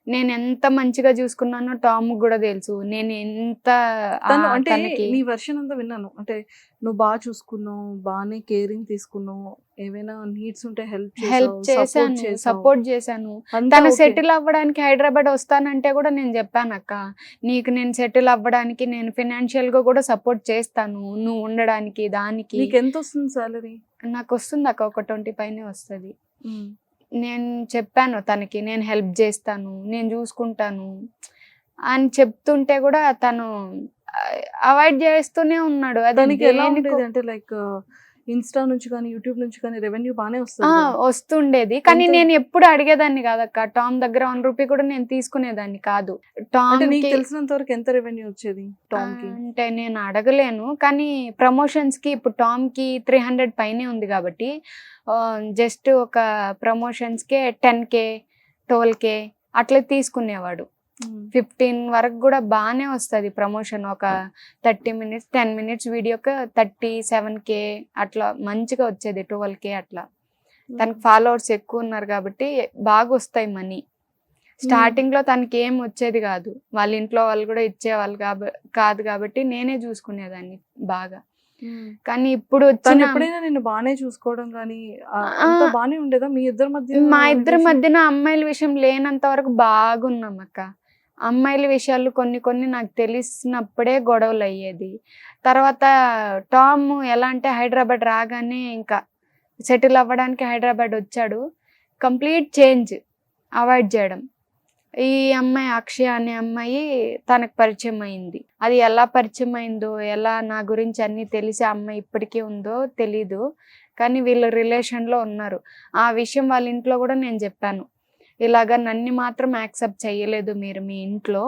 [SPEAKER 3] నేను ఎంత మంచిగా చూసుకున్నానో టామ్ కూడా తెలుసు, నేను ఎంత
[SPEAKER 2] తను అంటే
[SPEAKER 3] తనకి
[SPEAKER 2] నీ వర్షన్ అంతా విన్నాను. అంటే నువ్వు బాగా చూసుకున్నావు, బాగానే కేరింగ్ తీసుకున్నావు, ఏమైనా నీడ్స్ ఉంటే
[SPEAKER 3] హెల్ప్ చేశాను, సపోర్ట్ చేశాను.
[SPEAKER 2] అంతా
[SPEAKER 3] తను
[SPEAKER 2] ఓకే.
[SPEAKER 3] సెటిల్ అవ్వడానికి హైదరాబాద్ వస్తానంటే కూడా నేను చెప్పాను, అక్క నీకు నేను సెటిల్ అవ్వడానికి నేను ఫినాన్షియల్ గా కూడా సపోర్ట్ చేస్తాను, నువ్వు ఉండడానికి దానికి.
[SPEAKER 2] నీకు ఎంత వస్తుంది సాలరీ?
[SPEAKER 3] నాకు వస్తుంది అక్క, ఒక 20 పైనే వస్తుంది. నేను చెప్పాను తనకి, నేను హెల్ప్ చేస్తాను, నేను చూసుకుంటాను అని చెప్తుంటే కూడా తను అవాయిడ్ చేస్తూనే ఉన్నాడు. అది
[SPEAKER 2] దానికి ఎలా
[SPEAKER 3] దేనికో-
[SPEAKER 2] ఉండేది అంటే లైక్ ఇన్స్టా నుంచి కానీ యూట్యూబ్ నుంచి కానీ రెవెన్యూ బాగానే
[SPEAKER 3] ఆ,
[SPEAKER 2] వస్తుంది కదా?
[SPEAKER 3] వస్తుండేది, కానీ
[SPEAKER 2] ఎంత?
[SPEAKER 3] నేను ఎప్పుడు అడిగేదాన్ని కాదక్క. టామ్ దగ్గర 1 రూపీ కూడా నేను తీసుకునేదాన్ని కాదు. టామ్
[SPEAKER 2] అంటే నీకు
[SPEAKER 3] కి
[SPEAKER 2] తెలిసినంత వరకు ఎంత రెవెన్యూ వచ్చేది టామ్ కి?
[SPEAKER 3] అంటే నేను అడగలేను, కానీ ప్రమోషన్స్ కి ఇప్పుడు టామ్ కి 300 పైనే ఉంది కాబట్టి జస్ట్ ఒక ప్రమోషన్స్ కే 10K 12K అట్లా తీసుకునేవాడు. 15 వరకు కూడా బాగానే వస్తుంది ప్రమోషన్. ఒక 30 మినిట్స్ 10 మినిట్స్ వీడియోకి 37K అట్లా మంచిగా వచ్చేది, 12K అట్లా. తనకి ఫాలోవర్స్ ఎక్కువ ఉన్నారు కాబట్టి బాగా వస్తాయి మనీ. స్టార్టింగ్ లో తనకి ఏం వచ్చేది కాదు, వాళ్ళ ఇంట్లో వాళ్ళు కూడా ఇచ్చేవాళ్ళు కాదు కాబట్టి నేనే చూసుకునేదాన్ని బాగా. కానీ ఇప్పుడు
[SPEAKER 2] తను
[SPEAKER 3] వచ్చిన
[SPEAKER 2] ఎప్పుడైనా నిన్ను బాగానే చూసుకోవడం కానీ అంత బాగానే ఉండేదా మీ ఇద్దరి మధ్య?
[SPEAKER 3] మా ఇద్దరి మధ్యన అమ్మాయిల విషయం లేనంత వరకు బాగున్నాం అక్క. అమ్మాయిల విషయాలు కొన్ని నాకు తెలిసినప్పుడే గొడవలు అయ్యేది. తర్వాత టామ్ ఎలా అంటే హైదరాబాద్ రాగానే ఇంకా సెటిల్ అవ్వడానికి హైదరాబాద్ వచ్చాడు, కంప్లీట్ చేంజ్, అవాయిడ్ చేయడం. ఈ అమ్మాయి అక్షయ అనే అమ్మాయి తనకు పరిచయం అయింది. అది ఎలా పరిచయం అయిందో, ఎలా నా గురించి అన్నీ తెలిసి అమ్మాయి ఇప్పటికీ ఉందో తెలీదు, కానీ వీళ్ళు రిలేషన్లో ఉన్నారు. ఆ విషయం వాళ్ళ ఇంట్లో కూడా నేను చెప్పాను, ఇలాగా నన్ను మాత్రం యాక్సెప్ట్ చేయలేదు మీరు మీ ఇంట్లో.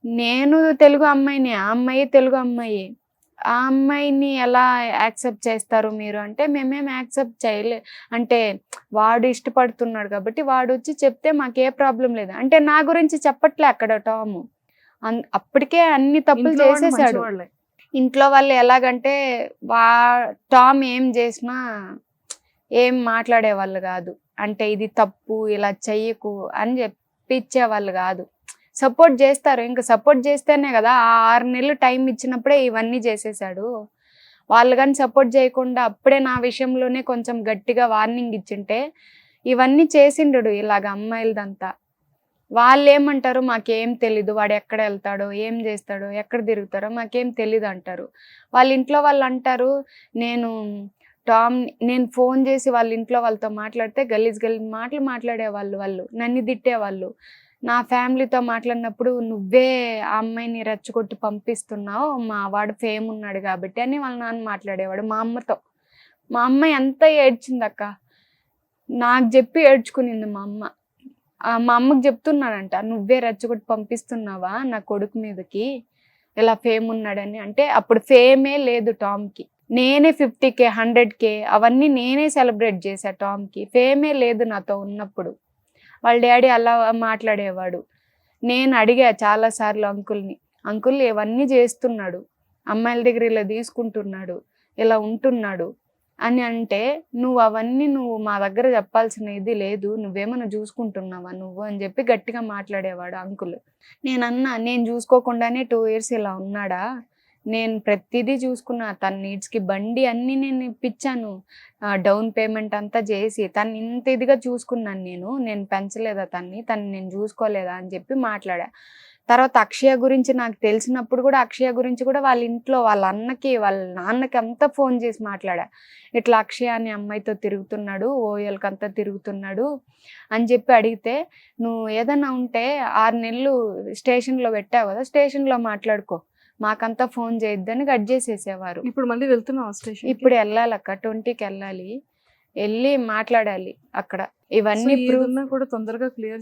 [SPEAKER 3] నేను తెలుగు అమ్మాయిని, ఆ అమ్మాయి తెలుగు అమ్మాయి, ఆ అమ్మాయిని ఎలా యాక్సెప్ట్ చేస్తారు మీరు అంటే, మేమేం యాక్సెప్ట్ చేయలే అంటే వాడు ఇష్టపడుతున్నాడు కాబట్టి వాడు వచ్చి చెప్తే మాకే ప్రాబ్లం లేదు అంటే నా గురించి చెప్పట్లే అక్కడ టామ్. అప్పటికే అన్ని తప్పులు
[SPEAKER 2] ఇంట్లో వాళ్ళు
[SPEAKER 3] చేసేసాడు.
[SPEAKER 2] మంచివాళ్ళే.
[SPEAKER 3] ఇంట్లో వాళ్ళు ఎలాగంటే టామ్ ఏం చేసినా ఏం మాట్లాడేవాళ్ళు కాదు, అంటే ఇది తప్పు ఇలా చెయ్యకు అని చెప్పించేవాళ్ళు కాదు. సపోర్ట్ చేస్తారు, ఇంకా సపోర్ట్ చేస్తేనే కదా. ఆ 6 నెలలు టైం ఇచ్చినప్పుడే ఇవన్నీ చేసేసాడు. వాళ్ళు కానీ సపోర్ట్ చేయకుండా అప్పుడే నా విషయంలోనే కొంచెం గట్టిగా వార్నింగ్ ఇచ్చింటే ఇవన్నీ చేసిండు ఇలాగ అమ్మాయిలదంతా. వాళ్ళు ఏమంటారు, మాకేం తెలీదు, వాడు ఎక్కడ వెళ్తాడో ఏం చేస్తాడో ఎక్కడ తిరుగుతాడో మాకేం తెలీదు అంటారు. వాళ్ళ ఇంట్లో వాళ్ళు అంటారు, నేను ఫోన్ చేసి వాళ్ళ ఇంట్లో వాళ్ళతో మాట్లాడితే గలీజ్ మాటలు మాట్లాడేవాళ్ళు, వాళ్ళు నన్ను తిట్టేవాళ్ళు. నా ఫ్యామిలీతో మాట్లాడినప్పుడు నువ్వే ఆ అమ్మాయిని రెచ్చగొట్టి పంపిస్తున్నావు, మా వాడు ఫేమ్ ఉన్నాడు కాబట్టి అని వాళ్ళ నాన్న మాట్లాడేవాడు మా అమ్మతో. మా అమ్మ ఎంత ఏడ్చిందక్క, నాకు చెప్పి ఏడ్చుకునింది మా అమ్మ. మా అమ్మకి చెప్తున్నానంట, నువ్వే రెచ్చగొట్టి పంపిస్తున్నావా నా కొడుకు మీదకి, ఇలా ఫేమ్ ఉన్నాడని. అంటే అప్పుడు ఫేమే లేదు టామ్కి, నేనే 50K 100K అవన్నీ నేనే సెలబ్రేట్ చేశా. టామ్కి ఫేమే లేదు నాతో ఉన్నప్పుడు. వాళ్ళ డాడీ అలా మాట్లాడేవాడు. నేను అడిగా చాలాసార్లు అంకుల్ని, అంకుల్ ఇవన్నీ చేస్తున్నాడు, అమ్మాయిల దగ్గర ఇలా తీసుకుంటున్నాడు, ఇలా ఉంటున్నాడు అని అంటే, నువ్వు మా దగ్గర చెప్పాల్సిన ఇది లేదు, నువ్వేమన్నా చూసుకుంటున్నావా నువ్వు అని చెప్పి గట్టిగా మాట్లాడేవాడు అంకుల్. నేను చూసుకోకుండానే 2 years ఇలా ఉన్నాడా, నేను ప్రతిదీ చూసుకున్నా, తన నీడ్స్కి బండి అన్నీ నేను ఇప్పించాను, డౌన్ పేమెంట్ అంతా చేసి తను ఇంత ఇదిగా చూసుకున్నాను. నేను పెంచలేదా తను నేను చూసుకోలేదా అని చెప్పి మాట్లాడా. తర్వాత అక్షయ గురించి నాకు తెలిసినప్పుడు కూడా అక్షయ గురించి కూడా వాళ్ళ ఇంట్లో వాళ్ళ అన్నకి వాళ్ళ నాన్నకి అంతా ఫోన్ చేసి మాట్లాడా, ఇట్లా అక్షయ అనే అమ్మాయితో తిరుగుతున్నాడు, ఓఎల్కి అంతా తిరుగుతున్నాడు అని చెప్పి అడిగితే, నువ్వు ఏదైనా ఉంటే 6 నెలలు స్టేషన్లో పెట్టావు కదా, స్టేషన్లో మాట్లాడుకో, మాకంతా ఫోన్ చేయొద్దని కట్ చేసేసేవారు.
[SPEAKER 2] ఇప్పుడు మళ్ళీ వెళ్తున్నావు స్టేషన్?
[SPEAKER 3] ఇప్పుడు వెళ్ళాలక్క, 20కి వెళ్ళాలి, వెళ్ళి మాట్లాడాలి అక్కడ. ఇవన్నీ ప్రూఫ్
[SPEAKER 2] కూడా తొందరగా
[SPEAKER 3] క్లియర్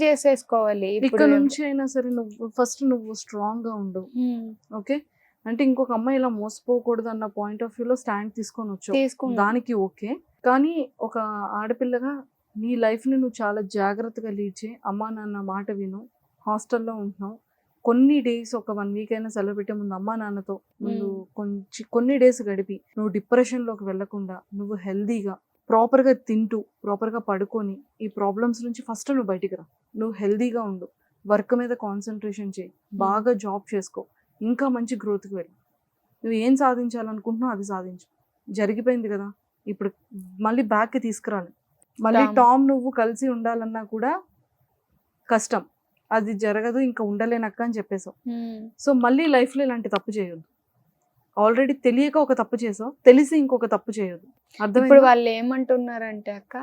[SPEAKER 3] చేసేసుకోవాలి.
[SPEAKER 2] ఇక్కడ
[SPEAKER 3] ఇప్పుడు
[SPEAKER 2] నుంచి అయినా సరే నువ్వు ఫస్ట్ నువ్వు స్ట్రాంగ్ గా ఉండు. ఓకే, అంటే ఇంకొక అమ్మాయి ఇలా మోసపోకూడదు అన్న పాయింట్ ఆఫ్ వ్యూలో స్టాండ్ తీసుకొని వచ్చావు,
[SPEAKER 3] తీసుకున్నా.
[SPEAKER 2] దానికి ఓకే. కానీ ఒక ఆడపిల్లగా నీ లైఫ్ ని నువ్వు చాలా జాగ్రత్తగా లీడ్ చేయి. అమ్మా నాన్న మాట విను. హాస్టల్లో ఉంటున్నావు, కొన్ని డేస్ ఒక 1 వీక్ అయినా సెలవు పెట్టే ముందు అమ్మా నాన్నతో ముందు కొన్ని డేస్ గడిపి నువ్వు డిప్రెషన్లోకి వెళ్లకుండా నువ్వు హెల్దీగా ప్రాపర్గా తింటూ ప్రాపర్గా పడుకొని ఈ ప్రాబ్లమ్స్ నుంచి ఫస్ట్ నువ్వు బయటికి రా. నువ్వు హెల్దీగా ఉండు, వర్క్ మీద కాన్సన్ట్రేషన్ చేయి, బాగా జాబ్ చేసుకో, ఇంకా మంచి గ్రోత్కి వెళ్ళి నువ్వు ఏం సాధించాలనుకుంటున్నావు అది సాధించు. జరిగిపోయింది కదా, ఇప్పుడు మళ్ళీ బ్యాక్కి తీసుకురాలి. మళ్ళీ టామ్ నువ్వు కలిసి ఉండాలన్నా కూడా కష్టం, అది జరగదు, ఇంకా ఉండలేనక్క అని చెప్పేసావు. సో మళ్ళీ లైఫ్లో ఇలాంటి తప్పు చేయొద్దు. ఆల్రెడీ తెలియక ఒక తప్పు చేసావు, తెలిసి ఇంకొక తప్పు చేయొద్దు.
[SPEAKER 3] ఇప్పుడు వాళ్ళు ఏమంటున్నారంటే అక్క,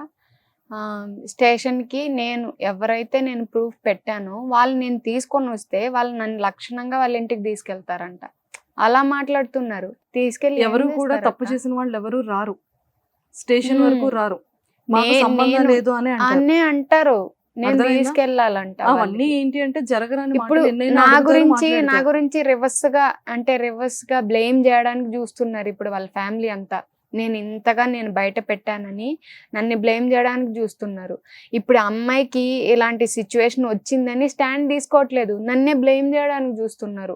[SPEAKER 3] స్టేషన్కి ఎవరైతే నేను ప్రూఫ్ పెట్టానో వాళ్ళు నేను తీసుకొని వస్తే వాళ్ళు నన్ను లక్షణంగా వాళ్ళ ఇంటికి తీసుకెళ్తారంట. అలా మాట్లాడుతున్నారు. తీసుకెళ్ళి
[SPEAKER 2] ఎవరు కూడా తప్పు చేసిన వాళ్ళు ఎవరు రారు, స్టేషన్ వరకు రారు, మాకు సంబంధం లేదు అని
[SPEAKER 3] అంటారు. నేను తీసుకెళ్లాలంట.
[SPEAKER 2] అవన్నీ ఏంటి అంటే జరగరాని
[SPEAKER 3] ఇప్పుడు నా గురించి రివర్స్ గా బ్లేమ్ చేయడానికి చూస్తున్నారు ఇప్పుడు వాళ్ళ ఫ్యామిలీ అంతా. నేను బయట పెట్టానని నన్ను బ్లేమ్ చేయడానికి చూస్తున్నారు. ఇప్పుడు అమ్మాయికి ఇలాంటి సిచ్యువేషన్ వచ్చిందని స్టాండ్ తీసుకోవట్లేదు, నన్నే బ్లేమ్ చేయడానికి చూస్తున్నారు.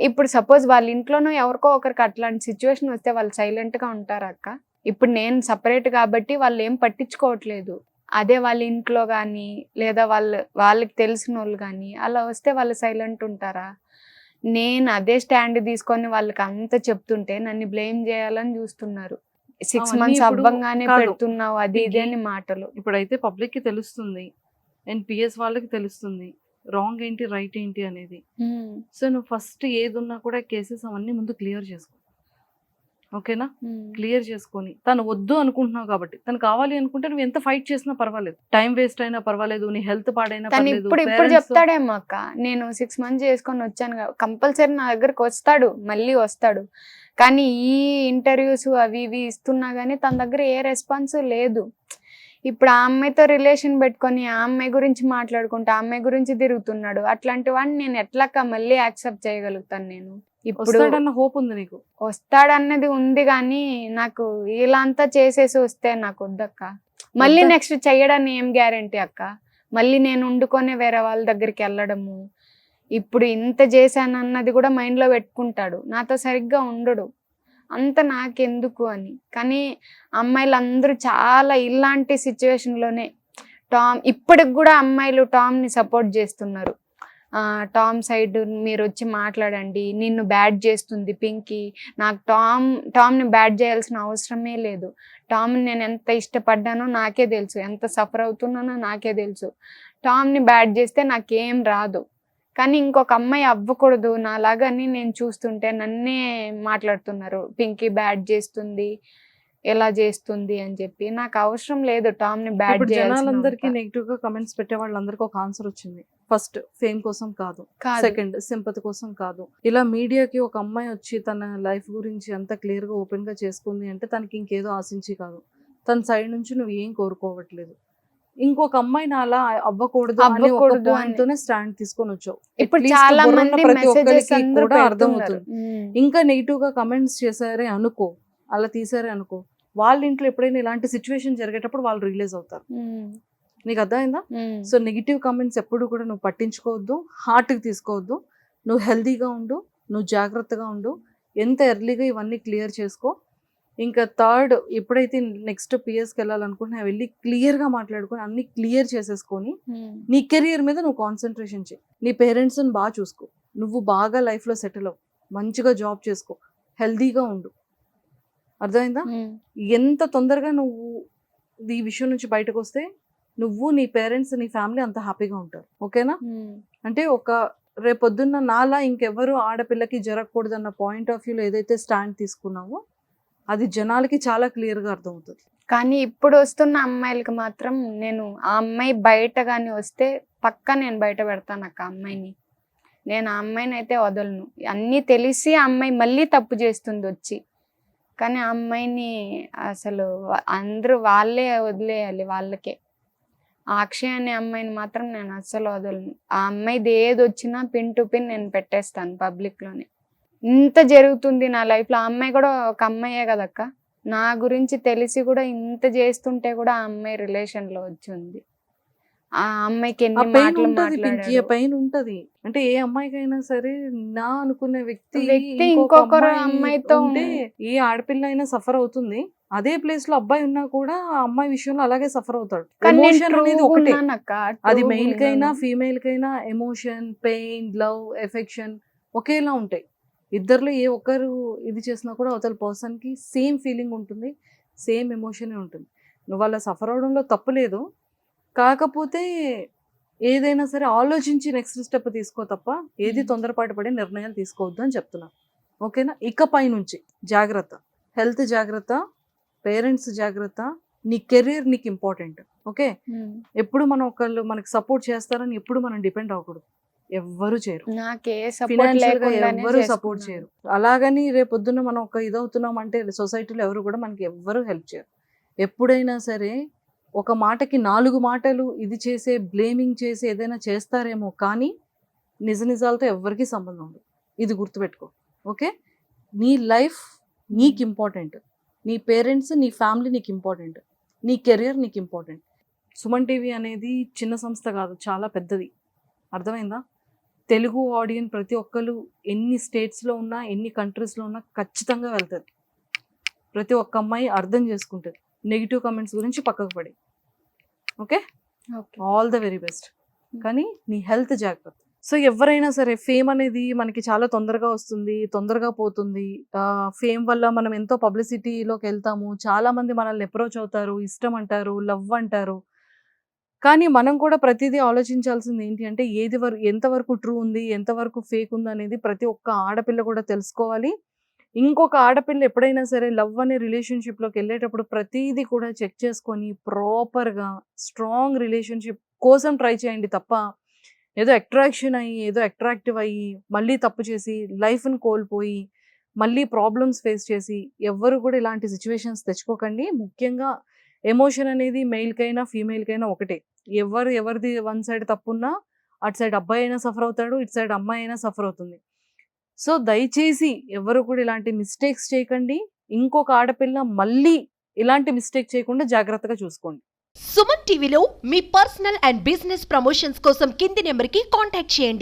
[SPEAKER 3] ఇప్పుడు సపోజ్ వాళ్ళ ఇంట్లోనో ఎవరికో ఒకరికి అట్లాంటి సిచ్యువేషన్ వస్తే వాళ్ళు సైలెంట్ గా ఉంటారా అక్క? ఇప్పుడు నేను సపరేట్ కాబట్టి వాళ్ళు ఏం పట్టించుకోవట్లేదు. అదే వాళ్ళ ఇంట్లో కానీ లేదా వాళ్ళకి తెలిసిన వాళ్ళు కానీ అలా వస్తే వాళ్ళు సైలెంట్ ఉంటారా? నేను అదే స్టాండ్ తీసుకొని వాళ్ళకి అంత చెప్తుంటే నన్ను బ్లేమ్ చేయాలని చూస్తున్నారు. 6 months అవ్వంగానే పెడుతున్నావు అది ఇది అని మాటలు.
[SPEAKER 2] ఇప్పుడైతే పబ్లిక్ కి తెలుస్తుంది అండ్ పిఎస్ వాళ్ళకి తెలుస్తుంది రాంగ్ ఏంటి రైట్ ఏంటి అనేది. సో నువ్వు ఫస్ట్ ఏది ఉన్నా కూడా కేసెస్ అవన్నీ ముందు క్లియర్ చేసుకో, ఓకేనా? క్లియర్ చేసుకొని తను వద్దు అనుకుంటున్నావు కాబట్టి, తను కావాలి అనుకుంటే నువ్వు ఎంత ఫైట్ చేసినా పర్వాలేదు, టైం వేస్ట్ అయినా పర్వాలేదు, నీ హెల్త్ పాడైనా పర్వాలేదు.
[SPEAKER 3] ఇప్పుడు చెప్తాడేమో అక్క, నేను 6 months చేసుకొని వచ్చాను, కంపల్సరీ నా దగ్గరకు మళ్ళీ వస్తాడు. కానీ ఈ ఇంటర్వ్యూస్ అవి ఇవి ఇస్తున్నా గానీ తన దగ్గర ఏ రెస్పాన్స్ లేదు. ఇప్పుడు ఆ అమ్మాయితో రిలేషన్ పెట్టుకొని ఆ అమ్మాయి గురించి మాట్లాడుకుంటా ఆ అమ్మాయి గురించి తిరుగుతున్నాడు. అట్లాంటి వాడిని నేను ఎట్లక్క మళ్ళీ యాక్సెప్ట్ చేయగలుగుతాను? నేను ఇప్పుడు
[SPEAKER 2] హోప్ ఉంది నీకు,
[SPEAKER 3] వస్తాడన్నది ఉంది కానీ నాకు ఇలా అంతా చేసేసి వస్తే నాకు వద్దక్క. మళ్ళీ నెక్స్ట్ చెయ్యడాన్ని ఏం గ్యారంటీ అక్క? మళ్ళీ నేను వండుకొని వేరే వాళ్ళ దగ్గరికి వెళ్ళడము, ఇప్పుడు ఇంత చేశానన్నది కూడా మైండ్లో పెట్టుకుంటాడు, నాతో సరిగ్గా ఉండడు, అంత నాకెందుకు అని. కానీ అమ్మాయిలందరూ చాలా ఇలాంటి సిచ్యువేషన్లోనే ఇప్పటికి కూడా అమ్మాయిలు టామ్ని సపోర్ట్ చేస్తున్నారు. టామ్ సైడ్ మీరు వచ్చి మాట్లాడండి, నిన్ను బ్యాడ్ చేస్తుంది పింకీ, నాకు టామ్ని బ్యాడ్ చేయాల్సిన అవసరమే లేదు. టామ్ని నేను ఎంత ఇష్టపడ్డానో నాకే తెలుసు, ఎంత సఫర్ అవుతున్నానో నాకే తెలుసు. టామ్ని బ్యాడ్ చేస్తే నాకేం రాదు. కానీ ఇంకొక అమ్మాయి అవ్వకూడదు నాలాగని నేను చూస్తుంటే నన్నే మాట్లాడుతున్నారు, పింకీ బ్యాడ్ చేస్తుంది, ఎలా చేస్తుంది అని చెప్పి. నాకు అవసరం లేదు టామ్ని బ్యాడ్ చేయాలి.
[SPEAKER 2] జనాలందరికీ నెగిటివ్ గా కమెంట్స్ పెట్టే వాళ్ళందరికీ ఒక ఆన్సర్ వచ్చింది. ఫస్ట్ ఫేమ్ కోసం కాదు, సెకండ్ సింపతి కోసం కాదు. ఇలా మీడియాకి ఒక అమ్మాయి వచ్చి తన లైఫ్ గురించి అంత క్లియర్ గా ఓపెన్ గా చేసుకుంది అంటే తనకి ఇంకేదో ఆశించి కాదు, తన సైడ్ నుంచి నువ్వు ఏం కోరుకోవట్లేదు. ఇంకొక అమ్మాయిని అలా అవ్వకూడదు అంటూనే స్టాండ్ తీసుకొని వచ్చావు.
[SPEAKER 3] ఇప్పుడు చాలా మంది
[SPEAKER 2] ప్రతి ఒక్కరికి కూడా అర్థమవుతుంది. ఇంకా నెగిటివ్ గా కమెంట్స్ చేశారే అనుకో, అలా తీసారే అనుకో, వాళ్ళ ఇంట్లో ఎప్పుడైనా ఇలాంటి సిచ్యువేషన్ జరిగేటప్పుడు వాళ్ళు రిలీజ్ అవుతారు. నీకు అర్థమైందా? సో నెగిటివ్ కమెంట్స్ ఎప్పుడు కూడా నువ్వు పట్టించుకోవద్దు, హార్ట్కి తీసుకోవద్దు. నువ్వు హెల్దీగా ఉండు, నువ్వు జాగ్రత్తగా ఉండు, ఎంత ఎర్లీగా ఇవన్నీ క్లియర్ చేసుకో. ఇంకా థర్డ్, ఎప్పుడైతే నెక్స్ట్ పిఎస్కి వెళ్ళాలనుకుంటున్నా వెళ్ళి క్లియర్గా మాట్లాడుకొని అన్ని క్లియర్ చేసేసుకొని నీ కెరియర్ మీద నువ్వు కాన్సన్ట్రేషన్ చేయి. నీ పేరెంట్స్ని బాగా చూసుకో, నువ్వు బాగా లైఫ్లో సెటిల్ అవ్వు, మంచిగా జాబ్ చేసుకో, హెల్దీగా ఉండు. అర్థమైందా? ఎంత తొందరగా నువ్వు ఈ విషయం నుంచి బయటకు వస్తే నువ్వు, నీ పేరెంట్స్, నీ ఫ్యామిలీ అంత హ్యాపీగా ఉంటారు. ఓకేనా? అంటే ఒక రేపొద్దున్న నాలా ఇంకెవరు ఆడపిల్లకి జరగకూడదన్న పాయింట్ ఆఫ్ వ్యూలో ఏదైతే స్టాండ్ తీసుకున్నావో అది జనాలకి చాలా క్లియర్గా అర్థమవుతుంది.
[SPEAKER 3] కానీ ఇప్పుడు వస్తున్న అమ్మాయిలకి మాత్రం నేను ఆ అమ్మాయి బయట కానీ వస్తే పక్కా నేను బయట పెడతాను అక్క అమ్మాయిని. నేను ఆ అమ్మాయిని అయితే వదలను. అన్నీ తెలిసి ఆ అమ్మాయి మళ్ళీ తప్పు చేస్తుంది వచ్చి. కానీ ఆ అమ్మాయిని అసలు అందరూ వాళ్ళే వదిలేయాలి వాళ్ళకే. ఆ అక్షయ్ అనే అమ్మాయిని మాత్రం నేను అస్సలు వదలను. ఆ అమ్మాయిది ఏది వచ్చినా పిన్ టు పిన్ నేను పెట్టేస్తాను పబ్లిక్లోనే. ఇంత జరుగుతుంది నా లైఫ్లో. ఆ అమ్మాయి కూడా ఒక అమ్మాయే కదక్క. నా గురించి తెలిసి కూడా ఇంత చేస్తుంటే కూడా ఆ అమ్మాయి రిలేషన్లో వచ్చి ఉంది. ఆ అమ్మాయికి
[SPEAKER 2] ఆ
[SPEAKER 3] ఎన్ని
[SPEAKER 2] పెయిన్
[SPEAKER 3] మాటలు
[SPEAKER 2] ఉంటది పింకీ, ఆ
[SPEAKER 3] మాట్లాడాడు.
[SPEAKER 2] పెయిన్ ఉంటది. అంటే ఏ అమ్మాయికైనా సరే నా అనుకునే వ్యక్తి
[SPEAKER 3] ఇంకొకరు అమ్మాయితో
[SPEAKER 2] ఉంటే ఏ ఆడపిల్ల అయినా సఫర్ అవుతుంది. అదే ప్లేస్ లో అబ్బాయి ఉన్నా కూడా ఆ అమ్మాయి విషయంలో అలాగే సఫర్ అవుతాడు.
[SPEAKER 3] కానీ నేను
[SPEAKER 2] ఎమోషన్ అనేది
[SPEAKER 3] true
[SPEAKER 2] ఒకటే,
[SPEAKER 3] ఉన్నానక్క,
[SPEAKER 2] అది
[SPEAKER 3] true
[SPEAKER 2] మెయిల్ కైనా
[SPEAKER 3] ఉన్నాను.
[SPEAKER 2] ఫీమేల్ కైనా ఎమోషన్, పెయిన్, లవ్, ఎఫెక్షన్ ఒకేలా ఉంటాయి. ఇద్దర్లో ఏ ఒక్కరు ఇది చేసినా కూడా అవతల పర్సన్ కి సేమ్ ఫీలింగ్ ఉంటుంది, సేమ్ ఎమోషన్ ఉంటుంది. నువ్వు అలా సఫర్ అవడంలో తప్పు లేదు. కాకపోతే ఏదైనా సరే ఆలోచించి నెక్స్ట్ స్టెప్ తీసుకో తప్ప ఏది తొందరపాటు పడి నిర్ణయాలు తీసుకోవద్దు అని చెప్తున్నా. ఓకేనా? ఇకపై నుంచి జాగ్రత్త, హెల్త్ జాగ్రత్త, పేరెంట్స్ జాగ్రత్త, నీ కెరీర్ నీకు ఇంపార్టెంట్. ఓకే? ఎప్పుడు మనం ఒకళ్ళు మనకి సపోర్ట్ చేస్తారని ఎప్పుడు మనం డిపెండ్ అవ్వకూడదు. ఎవ్వరు చేయరు,
[SPEAKER 3] నాకే సపోర్ట్
[SPEAKER 2] ఫినాన్షియల్ గా
[SPEAKER 3] లేకుండానే
[SPEAKER 2] ఎవ్వరు సపోర్ట్
[SPEAKER 3] చేసుకున్నాను.
[SPEAKER 2] చేయరు. అలాగని రేపొద్దున మనం ఒక ఇదవుతున్నాం అంటే సొసైటీలో ఎవరు కూడా మనకి ఎవ్వరు హెల్ప్ చేయరు. ఎప్పుడైనా సరే ఒక మాటకి 4 మాటలు ఇది చేసే, బ్లేమింగ్ చేసి ఏదైనా చేస్తారేమో, కానీ నిజాలతో ఎవ్వరికీ సంబంధం ఉండదు. ఇది గుర్తుపెట్టుకో. ఓకే? నీ లైఫ్ నీకు ఇంపార్టెంట్, నీ పేరెంట్స్, నీ ఫ్యామిలీ నీకు ఇంపార్టెంట్, నీ కెరియర్ నీకు ఇంపార్టెంట్. సుమన్ టీవీ అనేది చిన్న సంస్థ కాదు, చాలా పెద్దది. అర్థమైందా? తెలుగు ఆడియన్స్ ప్రతి ఒక్కరు ఎన్ని స్టేట్స్లో ఉన్నా, ఎన్ని కంట్రీస్లో ఉన్నా ఖచ్చితంగా వెళ్తుంది. ప్రతి ఒక్క అమ్మాయి అర్థం చేసుకుంటుంది. నెగిటివ్ కమెంట్స్ గురించి పక్కకు పడి. Okay?
[SPEAKER 3] Okay.
[SPEAKER 2] All the very best. కానీ నీ హెల్త్ జాగ్రత్త. సో ఎవరైనా సరే ఫేమ్ అనేది మనకి చాలా తొందరగా వస్తుంది, తొందరగా పోతుంది. ఫేమ్ వల్ల మనం ఎంతో పబ్లిసిటీలోకి వెళ్తాము. చాలామంది మనల్ని అప్రోచ్ అవుతారు, ఇష్టం అంటారు, లవ్ అంటారు. కానీ మనం కూడా ప్రతిదీ ఆలోచించాల్సింది ఏంటి అంటే ఎంతవరకు ట్రూ ఉంది, ఎంతవరకు ఫేక్ ఉంది అనేది ప్రతి ఒక్క ఆడపిల్ల కూడా తెలుసుకోవాలి. ఇంకొక ఆడపిల్ల ఎప్పుడైనా సరే లవ్ అనే రిలేషన్షిప్లోకి వెళ్ళేటప్పుడు ప్రతిదీ కూడా చెక్ చేసుకొని ప్రాపర్గా స్ట్రాంగ్ రిలేషన్షిప్ కోసం ట్రై చేయండి తప్ప ఏదో అట్రాక్షన్ అయ్యి, ఏదో అట్రాక్టివ్ అయ్యి మళ్ళీ తప్పు చేసి లైఫ్ని కోల్పోయి మళ్ళీ ప్రాబ్లమ్స్ ఫేస్ చేసి ఎవ్వరు కూడా ఇలాంటి సిచ్యువేషన్స్ తెచ్చుకోకండి. ముఖ్యంగా ఎమోషన్ అనేది మెయిల్కైనా ఫీమేల్కైనా ఒకటే. ఎవరిది వన్ సైడ్ తప్పున్నా అటు సైడ్ అబ్బాయి అయినా సఫర్ అవుతాడు, ఇటు సైడ్ అమ్మాయి అయినా సఫర్ అవుతుంది. సో దయచేసి ఎవరు కూడా ఇలాంటి మిస్టేక్స్ చేయకండి. ఇంకొక ఆడపిల్ల మళ్ళీ ఇలాంటి మిస్టేక్ చేయకుండా జాగ్రత్తగా చూసుకోండి.
[SPEAKER 5] సుమన్ టీవీలో మీ పర్సనల్ అండ్ బిజినెస్ ప్రమోషన్స్ కోసం కింది నెంబర్కి కాంటాక్ట్ చేయండి.